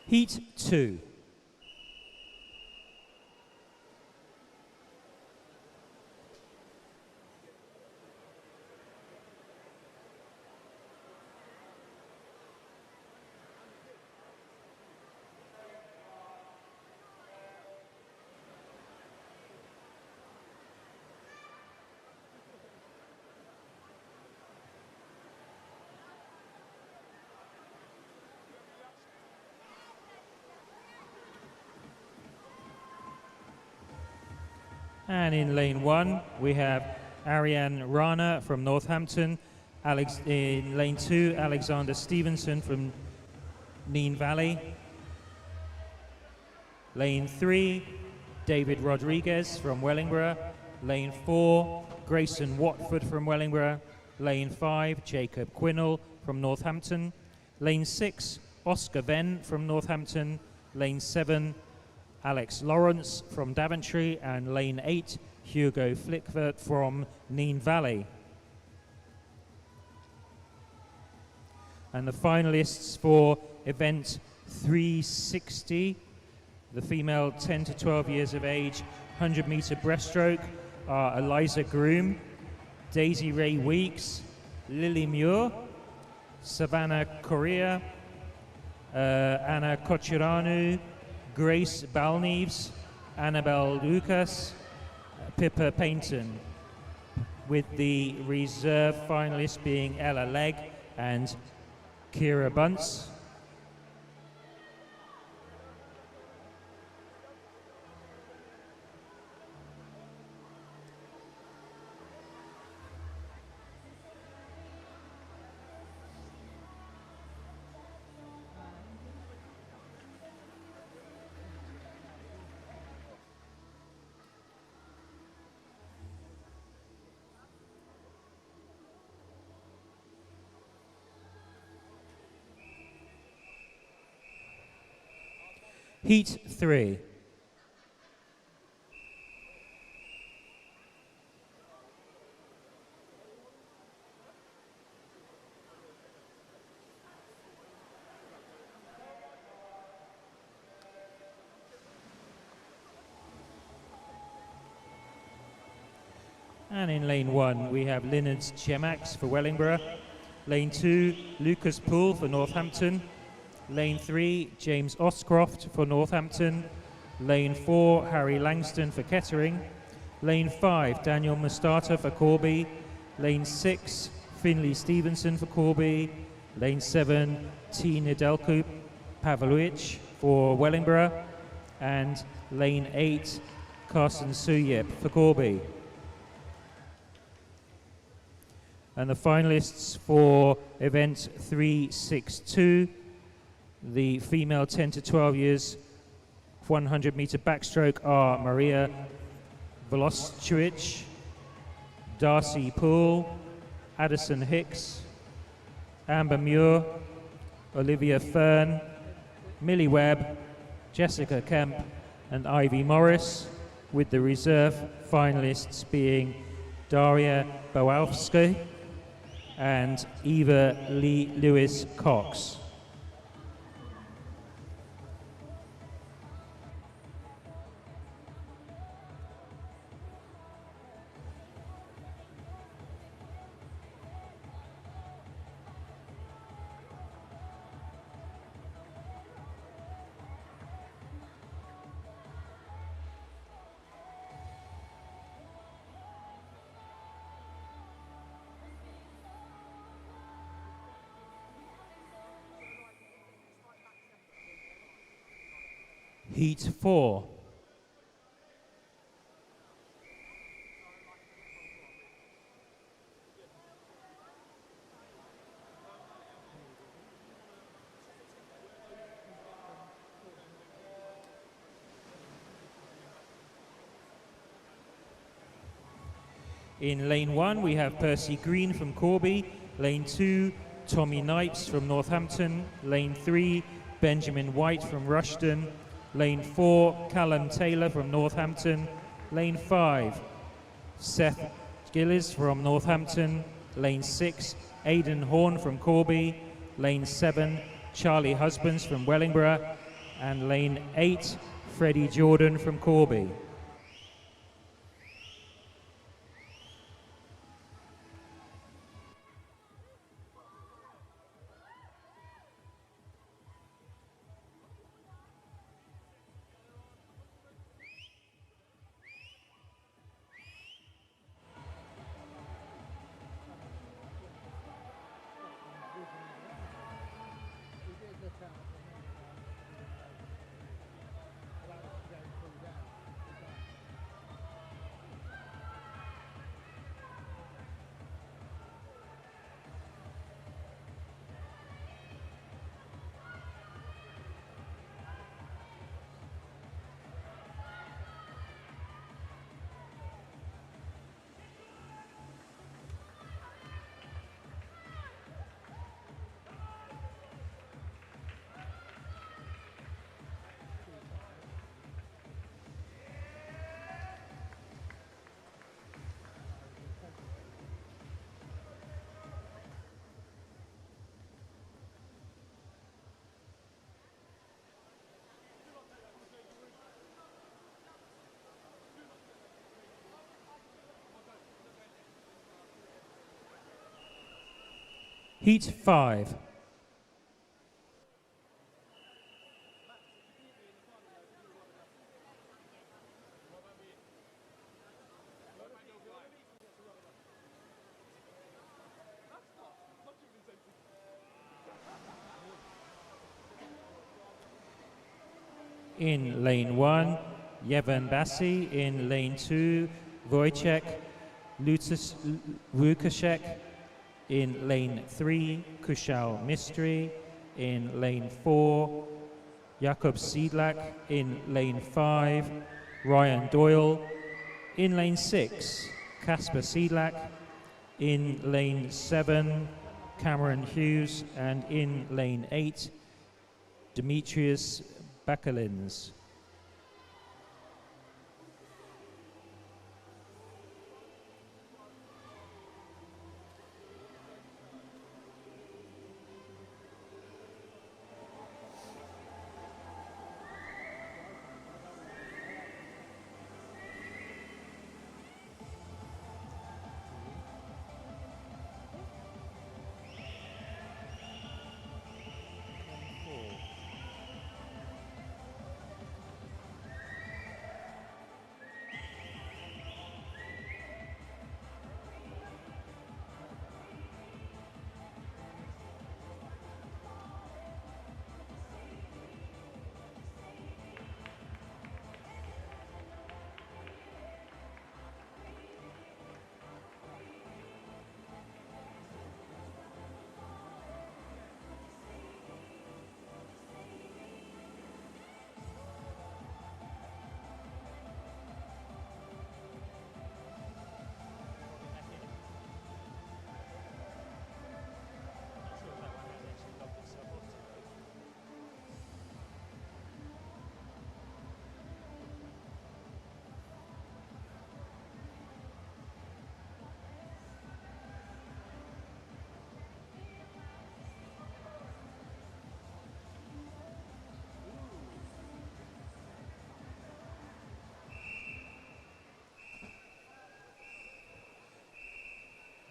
Heat 2. And in lane 1, we have Ariane Rana from Northampton. In lane 2, Alexander Stevenson from Neen Valley. Lane 3, David Rodriguez from Wellingborough. Lane 4, Grayson Watford from Wellingborough. Lane 5, Jacob Quinnell from Northampton. Lane 6, Oscar Venn from Northampton. Lane 7, Alex Lawrence from Daventry, and lane 8, Hugo Flickvert from Neen Valley. And the finalists for event 360, the female 10 to 12 years of age 100-meter breaststroke, are Eliza Groom, Daisy Ray Weeks, Lily Muir, Savannah Correa, Anna Kochiranu, Grace Balneves, Annabelle Lucas, Pippa Paynton, with the reserve finalists being Ella Legg and Kira Bunce. Heat 3. And in lane 1, we have Leonard Chemax for Wellingborough. Lane 2, Lucas Poole for Northampton. Lane 3, James Oscroft for Northampton. Lane 4, Harry Langston for Kettering. Lane 5, Daniel Mustata for Corby. Lane 6, Finley Stevenson for Corby. Lane 7, T. Nedelkup Pavlovich for Wellingborough. And lane 8, Carsten Suyep for Corby. And the finalists for event 362, the female 10 to 12 years 100 meter backstroke are Maria Veloschuich, Darcy Poole, Addison Hicks, Amber Muir, Olivia Fern, Millie Webb, Jessica Kemp and Ivy Morris, with the reserve finalists being Daria Bowalski and Eva Lee Lewis Cox. Heat 4. In lane 1, we have Percy Green from Corby. Lane 2, Tommy Knipes from Northampton. Lane 3, Benjamin White from Rushden. Lane 4, Callum Taylor from Northampton. Lane 5, Seth Gillis from Northampton. Lane 6, Aidan Horn from Corby. Lane 7, Charlie Husbands from Wellingborough. And lane 8, Freddie Jordan from Corby. Heat 5. In lane 1, Yevon Bassi. In lane 2, Wojciech Lukaszek. In lane 3, Kushal Mistry. In lane 4, Jakob Siedlak. In lane 5, Ryan Doyle. In lane 6, Casper Siedlak. In lane 7, Cameron Hughes. And in lane 8, Demetrius Bakalins.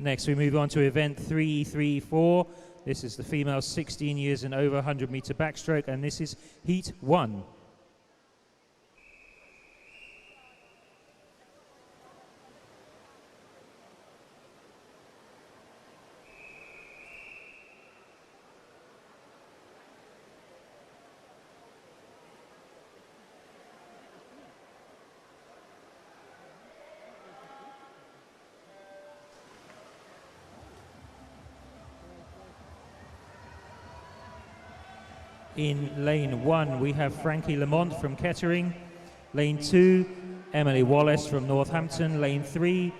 Next, we move on to event 334. This is the female 16 years and over 100-meter backstroke, and this is heat 1. In lane 1, we have Frankie Lamont from Kettering. Lane 2, Emily Wallace from Northampton. Lane 3,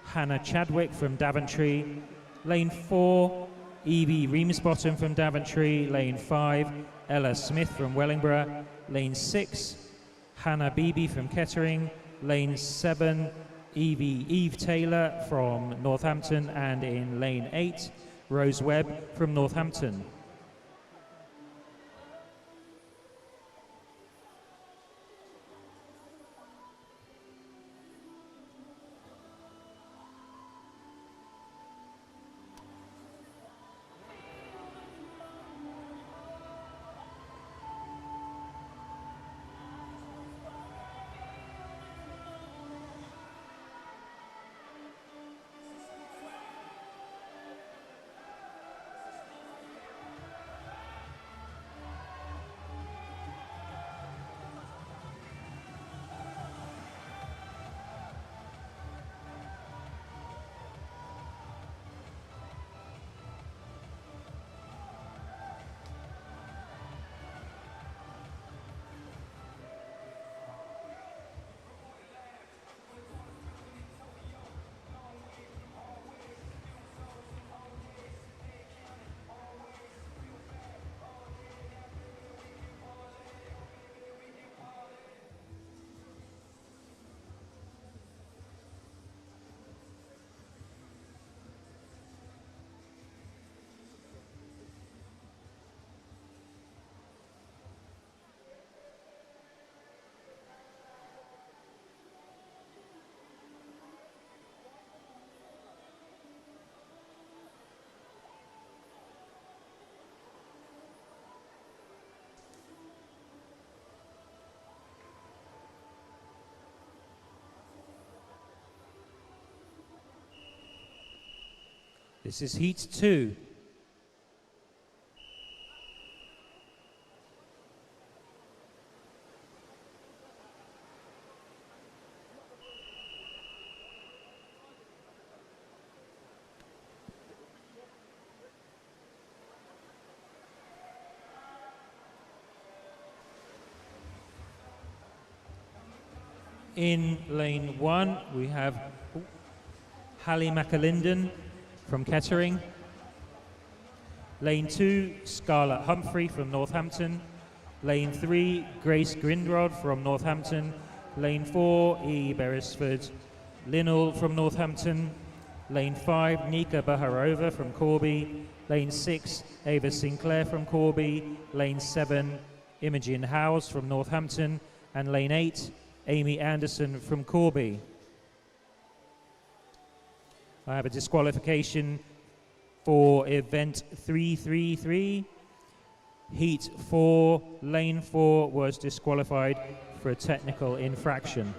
Hannah Chadwick from Daventry. Lane 4, Evie Reamsbottom from Daventry. Lane 5, Ella Smith from Wellingborough. Lane 6, Hannah Beebe from Kettering. Lane 7, Eve Taylor from Northampton. And in lane 8, Rose Webb from Northampton. This is heat 2. In lane 1, we have Hallie McAlinden from Kettering. Lane 2, Scarlett Humphrey from Northampton. Lane 3, Grace Grindrod from Northampton. Lane 4, E. Beresford Linnell from Northampton. Lane 5, Nika Baharova from Corby. Lane 6, Ava Sinclair from Corby. Lane 7, Imogen Howes from Northampton. And lane 8, Amy Anderson from Corby. I have a disqualification for event 333. Heat 4, lane 4 was disqualified for a technical infraction.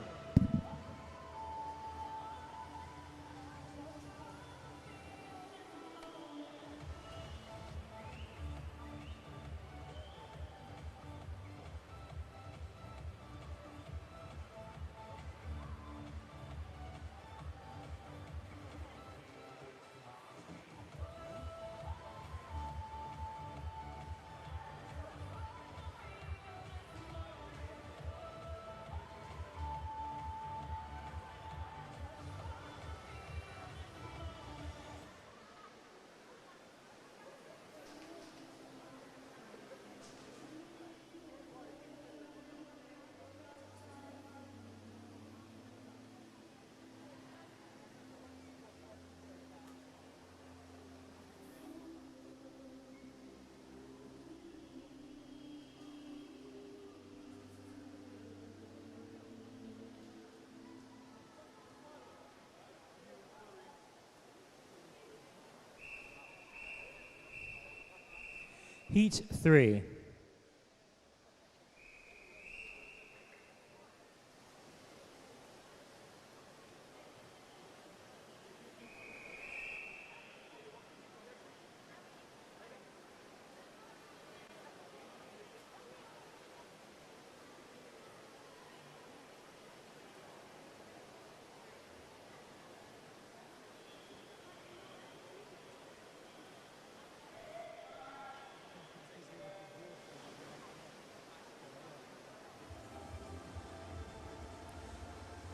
Heat 3.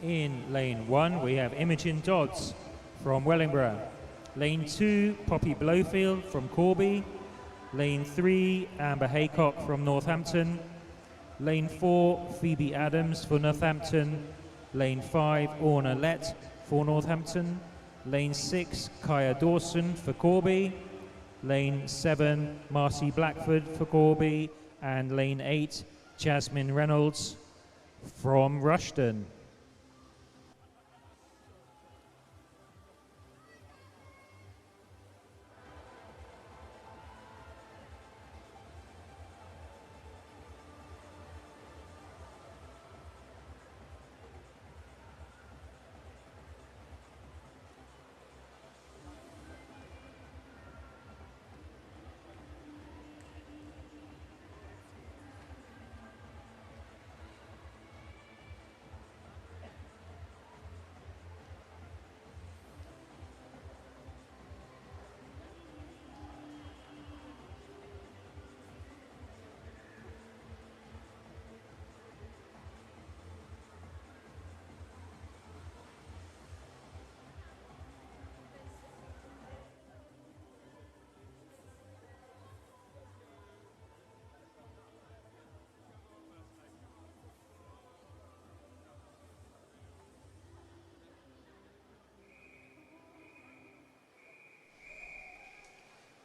In lane 1, we have Imogen Dodds from Wellingborough. Lane 2, Poppy Blowfield from Corby. Lane 3, Amber Haycock from Northampton. Lane 4, Phoebe Adams for Northampton. Lane 5, Orna Lett for Northampton. Lane 6, Kaya Dawson for Corby. Lane 7, Marcy Blackford for Corby. And lane 8, Jasmine Reynolds from Rushden.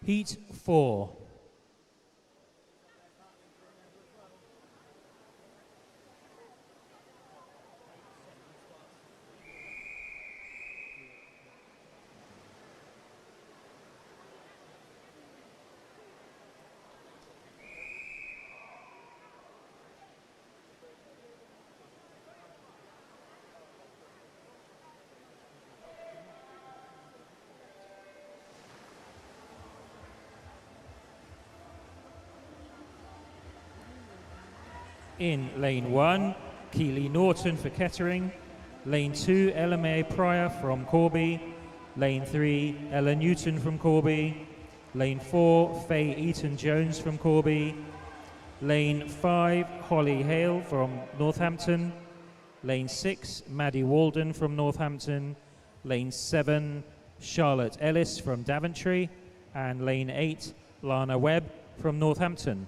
Heat 4. In lane 1, Keely Norton for Kettering. Lane 2, Ella May Pryor from Corby. Lane 3, Ella Newton from Corby. Lane 4, Faye Eaton-Jones from Corby. Lane 5, Holly Hale from Northampton. Lane 6, Maddie Walden from Northampton. Lane 7, Charlotte Ellis from Daventry. And lane 8, Lana Webb from Northampton.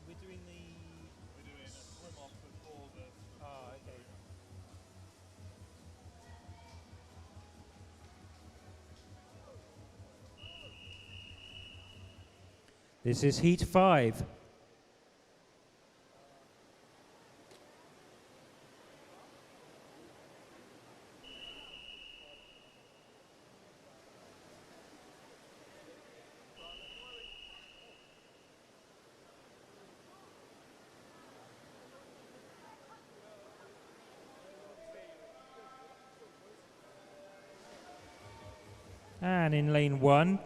We're doing a swim off before the. Ah, okay. This is Heat 5. And in lane 1,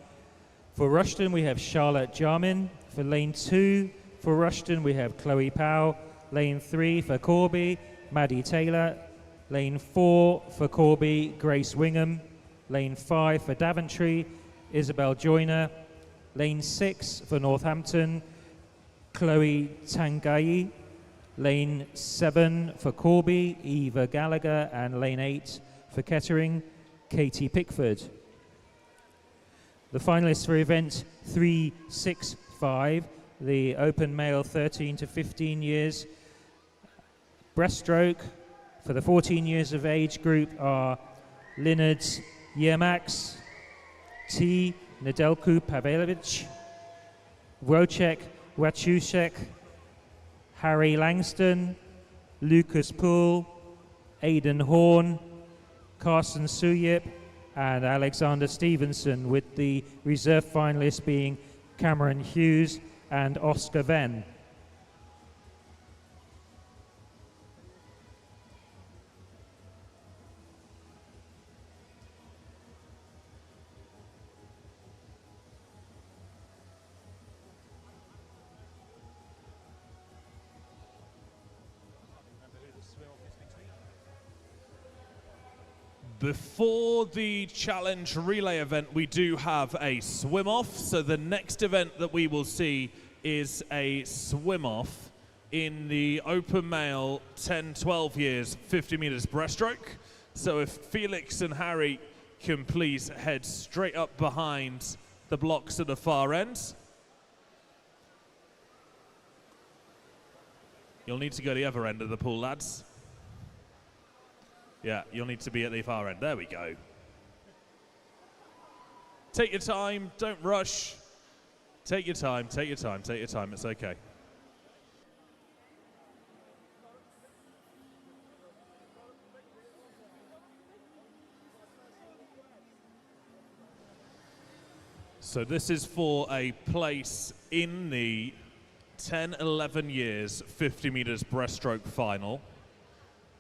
for Rushden we have Charlotte Jarmin. For lane 2, for Rushden we have Chloe Powell. Lane 3 for Corby, Maddie Taylor. Lane 4 for Corby, Grace Wingham. Lane 5 for Daventry, Isabel Joyner. Lane 6 for Northampton, Chloe Tangai. Lane 7 for Corby, Eva Gallagher. And lane 8 for Kettering, Katie Pickford. The finalists for event 365, the open male 13 to 15 years breaststroke for the 14 years of age group are Linard Yermax, T. Nedelku Pavlovich, Wojciech Wachuszek, Harry Langston, Lucas Poole, Aidan Horn, Carson Suyip, and Alexander Stevenson, with the reserve finalists being Cameron Hughes and Oscar Venn. Before the challenge relay event, we do have a swim off. So the next event that we will see is a swim off in the open male 10-12 years 50 meters breaststroke. So if Felix and Harry can please head straight up behind the blocks at the far end. You'll need to go to the other end of the pool, lads. Yeah, you'll need to be at the far end. There we go. Take your time, don't rush. Take your time, take your time, take your time, it's okay. So this is for a place in the 10-11 years 50 meters breaststroke final.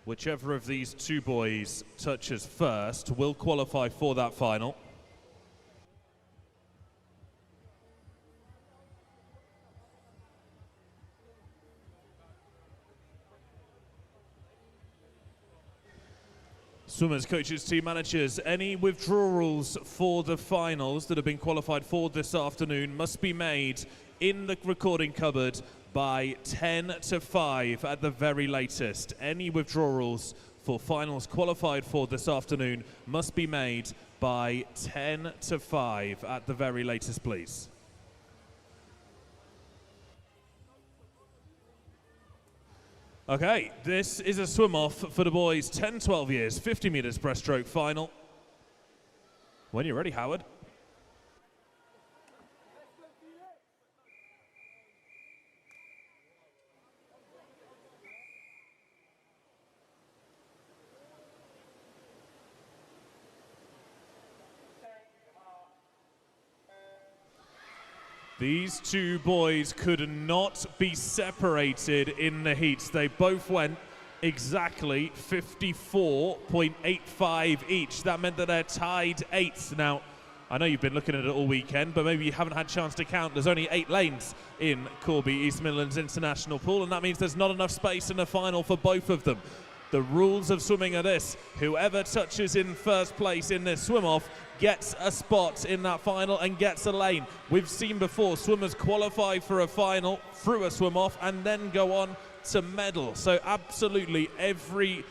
Whichever of these two boys touches first will qualify for that final. Swimmers, coaches, team managers, any withdrawals for the finals that have been qualified for this afternoon must be made in the recording cupboard by 10 to 5 at the very latest. Any withdrawals for finals qualified for this afternoon must be made by 10 to 5 at the very latest, please. Okay, this is a swim off for the boys 10-12 years 50 meters breaststroke final. When you're ready, Howard. These two boys could not be separated in the heats. They both went exactly 54.85 each. That meant that they're tied eighth. Now, I know you've been looking at it all weekend, but maybe you haven't had a chance to count. There's only 8 lanes in Corby East Midlands International Pool, and that means there's not enough space in the final for both of them. The rules of swimming are this: whoever touches in first place in this swim-off gets a spot in that final and gets a lane. We've seen before swimmers qualify for a final through a swim-off and then go on to medal. So absolutely everything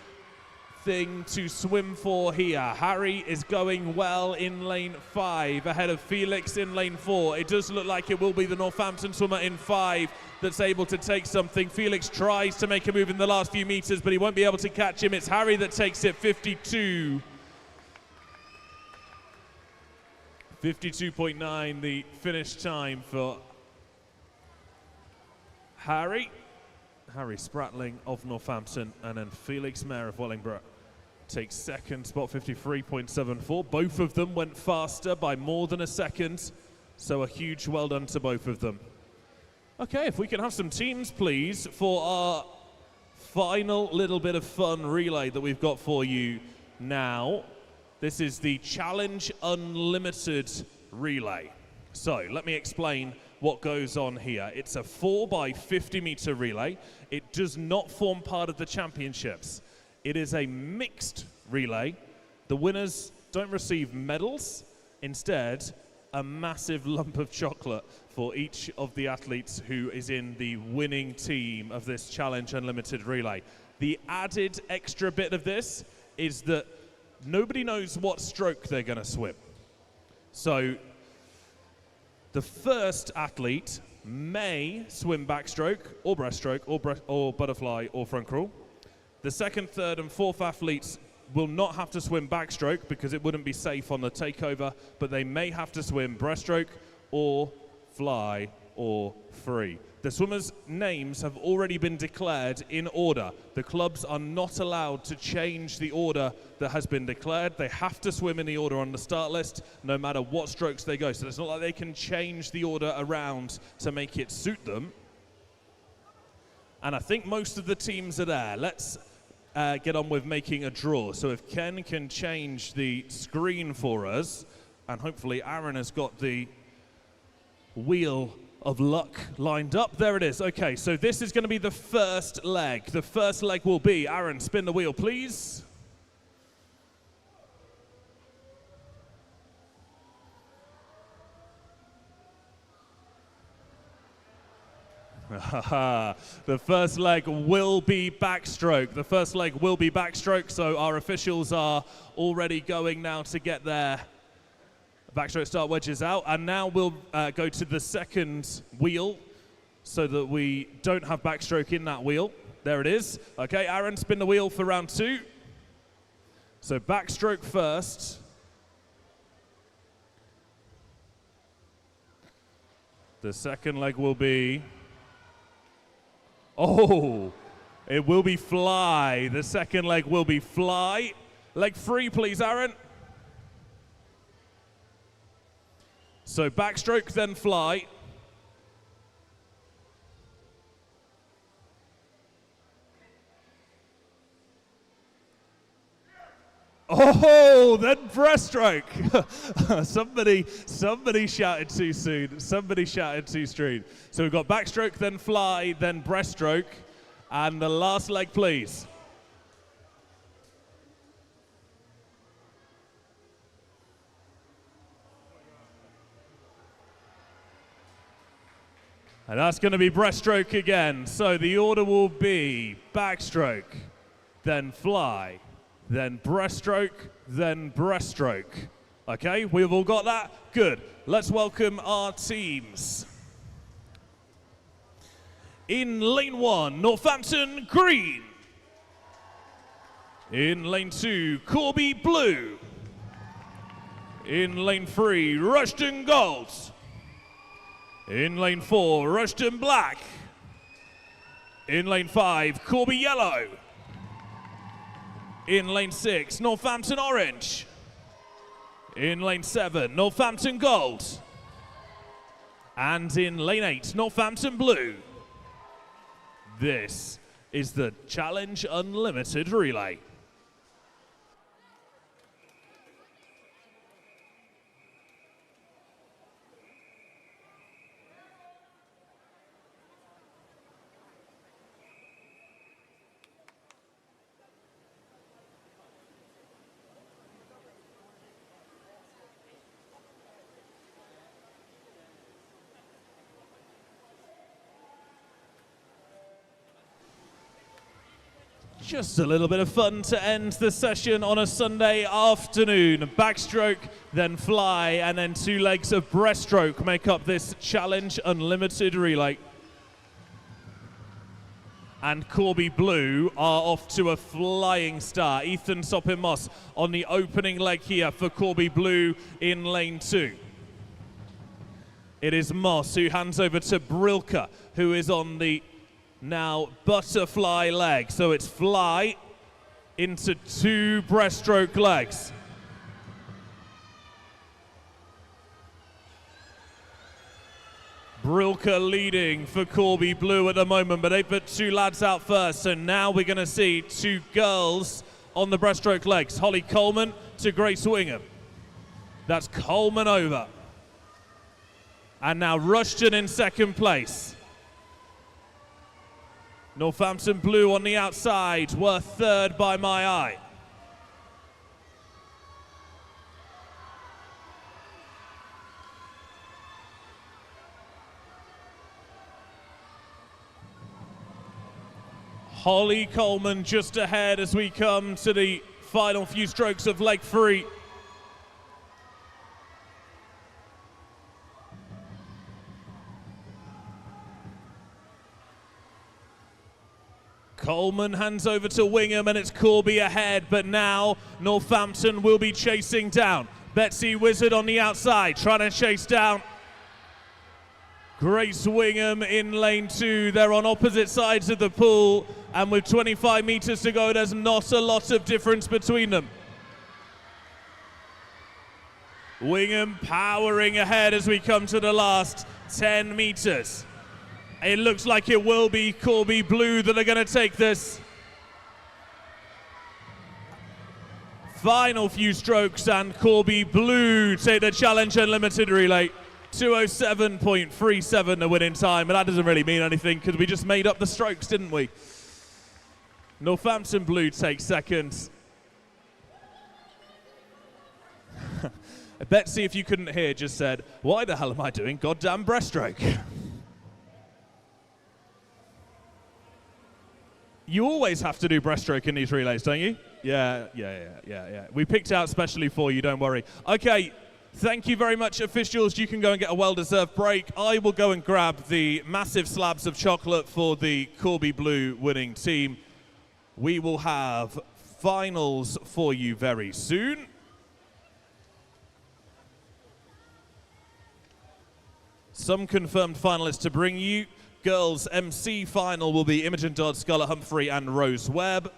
to swim for here. Harry is going well in lane 5 ahead of Felix in lane 4. It does look like it will be the Northampton swimmer in 5 that's able to take something. Felix tries to make a move in the last few meters, but he won't be able to catch him. It's Harry that takes it, 52.9 the finish time for Harry. Harry Spratling of Northampton, and then Felix Mayer of Wellingborough takes second spot, 53.74. Both of them went faster by more than a second, so a huge well done to both of them. Okay, if we can have some teams, please, for our final little bit of fun relay that we've got for you now. This is the Challenge Unlimited relay. So let me explain what goes on here. It's a 4x50-meter relay. It does not form part of the championships. It is a mixed relay. The winners don't receive medals. Instead, a massive lump of chocolate for each of the athletes who is in the winning team of this Challenge Unlimited relay. The added extra bit of this is that nobody knows what stroke they're going to swim. So the first athlete may swim backstroke or breaststroke or butterfly or front crawl. The second, third, and fourth athletes will not have to swim backstroke because it wouldn't be safe on the takeover, but they may have to swim breaststroke or fly or free. The swimmers' names have already been declared in order. The clubs are not allowed to change the order that has been declared. They have to swim in the order on the start list, no matter what strokes they go. So it's not like they can change the order around to make it suit them. And I think most of the teams are there. Let's get on with making a draw. So if Ken can change the screen for us, and hopefully Aaron has got the wheel of luck lined up. There it is. Okay, so this is going to be the first leg. The first leg will be, Aaron, spin the wheel, please. The first leg will be backstroke. The first leg will be backstroke, so our officials are already going now to get their backstroke start wedges out. And now we'll go to the second wheel so that we don't have backstroke in that wheel. There it is. Okay, Aaron, spin the wheel for round 2. So backstroke first. The second leg will be... Oh, it will be fly. The second leg will be fly. Leg 3, please, Aaron. So backstroke, then fly. Oh, then breaststroke. somebody shouted too soon. Somebody shouted too soon. So we've got backstroke, then fly, then breaststroke. And the last leg, please. And that's going to be breaststroke again. So the order will be backstroke, then fly, then breaststroke, then breaststroke. Okay, we've all got that? Good. Let's welcome our teams. In lane 1, Northampton green. In lane 2, Corby blue. In lane 3, Rushden gold. In lane 4, Rushden black. In lane 5, Corby yellow. In lane 6, Northampton orange. In lane 7, Northampton gold. And in lane 8, Northampton blue. This is the Challenge Unlimited relay. Just a little bit of fun to end the session on a Sunday afternoon. Backstroke, then fly, and then 2 legs of breaststroke make up this Challenge Unlimited relay. And Corby Blue are off to a flying start. Ethan Sopin-Moss on the opening leg here for Corby Blue in lane 2. It is Moss who hands over to Brilka, who is on the now butterfly leg. So it's fly into 2 breaststroke legs. Brilka leading for Corby Blue at the moment, but they put 2 lads out first. So now we're going to see 2 girls on the breaststroke legs. Holly Coleman to Grace Wingham. That's Coleman over. And now Rushden in second place. Northampton Blue on the outside were third by my eye. Holly Coleman just ahead as we come to the final few strokes of leg 3. Coleman hands over to Wingham and it's Corby ahead, but now Northampton will be chasing down. Betsy Wizard on the outside, trying to chase down Grace Wingham in lane 2. They're on opposite sides of the pool, and with 25 meters to go, there's not a lot of difference between them. Wingham powering ahead as we come to the last 10 meters. It looks like it will be Corby Blue that are going to take this. Final few strokes and Corby Blue take the Challenge Unlimited relay. 207.37 the winning time, but that doesn't really mean anything because we just made up the strokes, didn't we? Northampton Blue takes second. Betsy, if you couldn't hear, just said, "Why the hell am I doing goddamn breaststroke?" You always have to do breaststroke in these relays, don't you? Yeah. We picked out specially for you, don't worry. Okay, thank you very much, officials. You can go and get a well-deserved break. I will go and grab the massive slabs of chocolate for the Corby Blue winning team. We will have finals for you very soon. Some confirmed finalists to bring you. Girls MC final will be Imogen Dodd, Scarlett Humphrey and Rose Webb.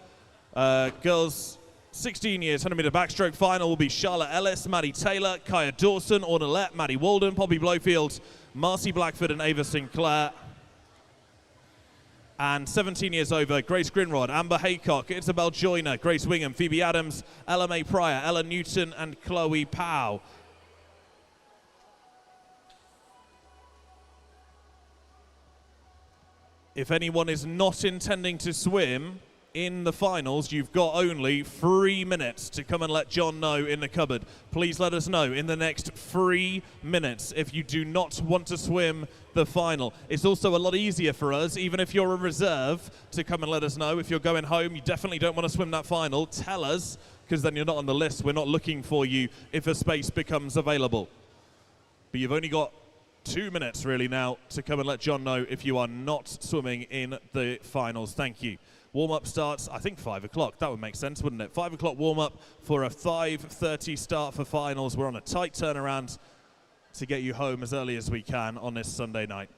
Girls 16 years, 100 meter backstroke final will be Charlotte Ellis, Maddie Taylor, Kaya Dawson, Ornalette, Maddie Walden, Poppy Blowfield, Marcy Blackford and Ava Sinclair. And 17 years over, Grace Grinrod, Amber Haycock, Isabel Joyner, Grace Wingham, Phoebe Adams, Ella May Pryor, Ella Newton and Chloe Powell. If anyone is not intending to swim in the finals, you've got only 3 minutes to come and let John know in the cupboard. Please let us know in the next 3 minutes if you do not want to swim the final. It's also a lot easier for us, even if you're a reserve, to come and let us know. If you're going home, you definitely don't want to swim that final, tell us, because then you're not on the list. We're not looking for you if a space becomes available. But you've only got 2 minutes really now to come and let John know if you are not swimming in the finals. Thank you. Warm-up starts, I think 5 o'clock. That would make sense, wouldn't it? 5 o'clock warm-up for a 5:30 start for finals. We're on a tight turnaround to get you home as early as we can on this Sunday night.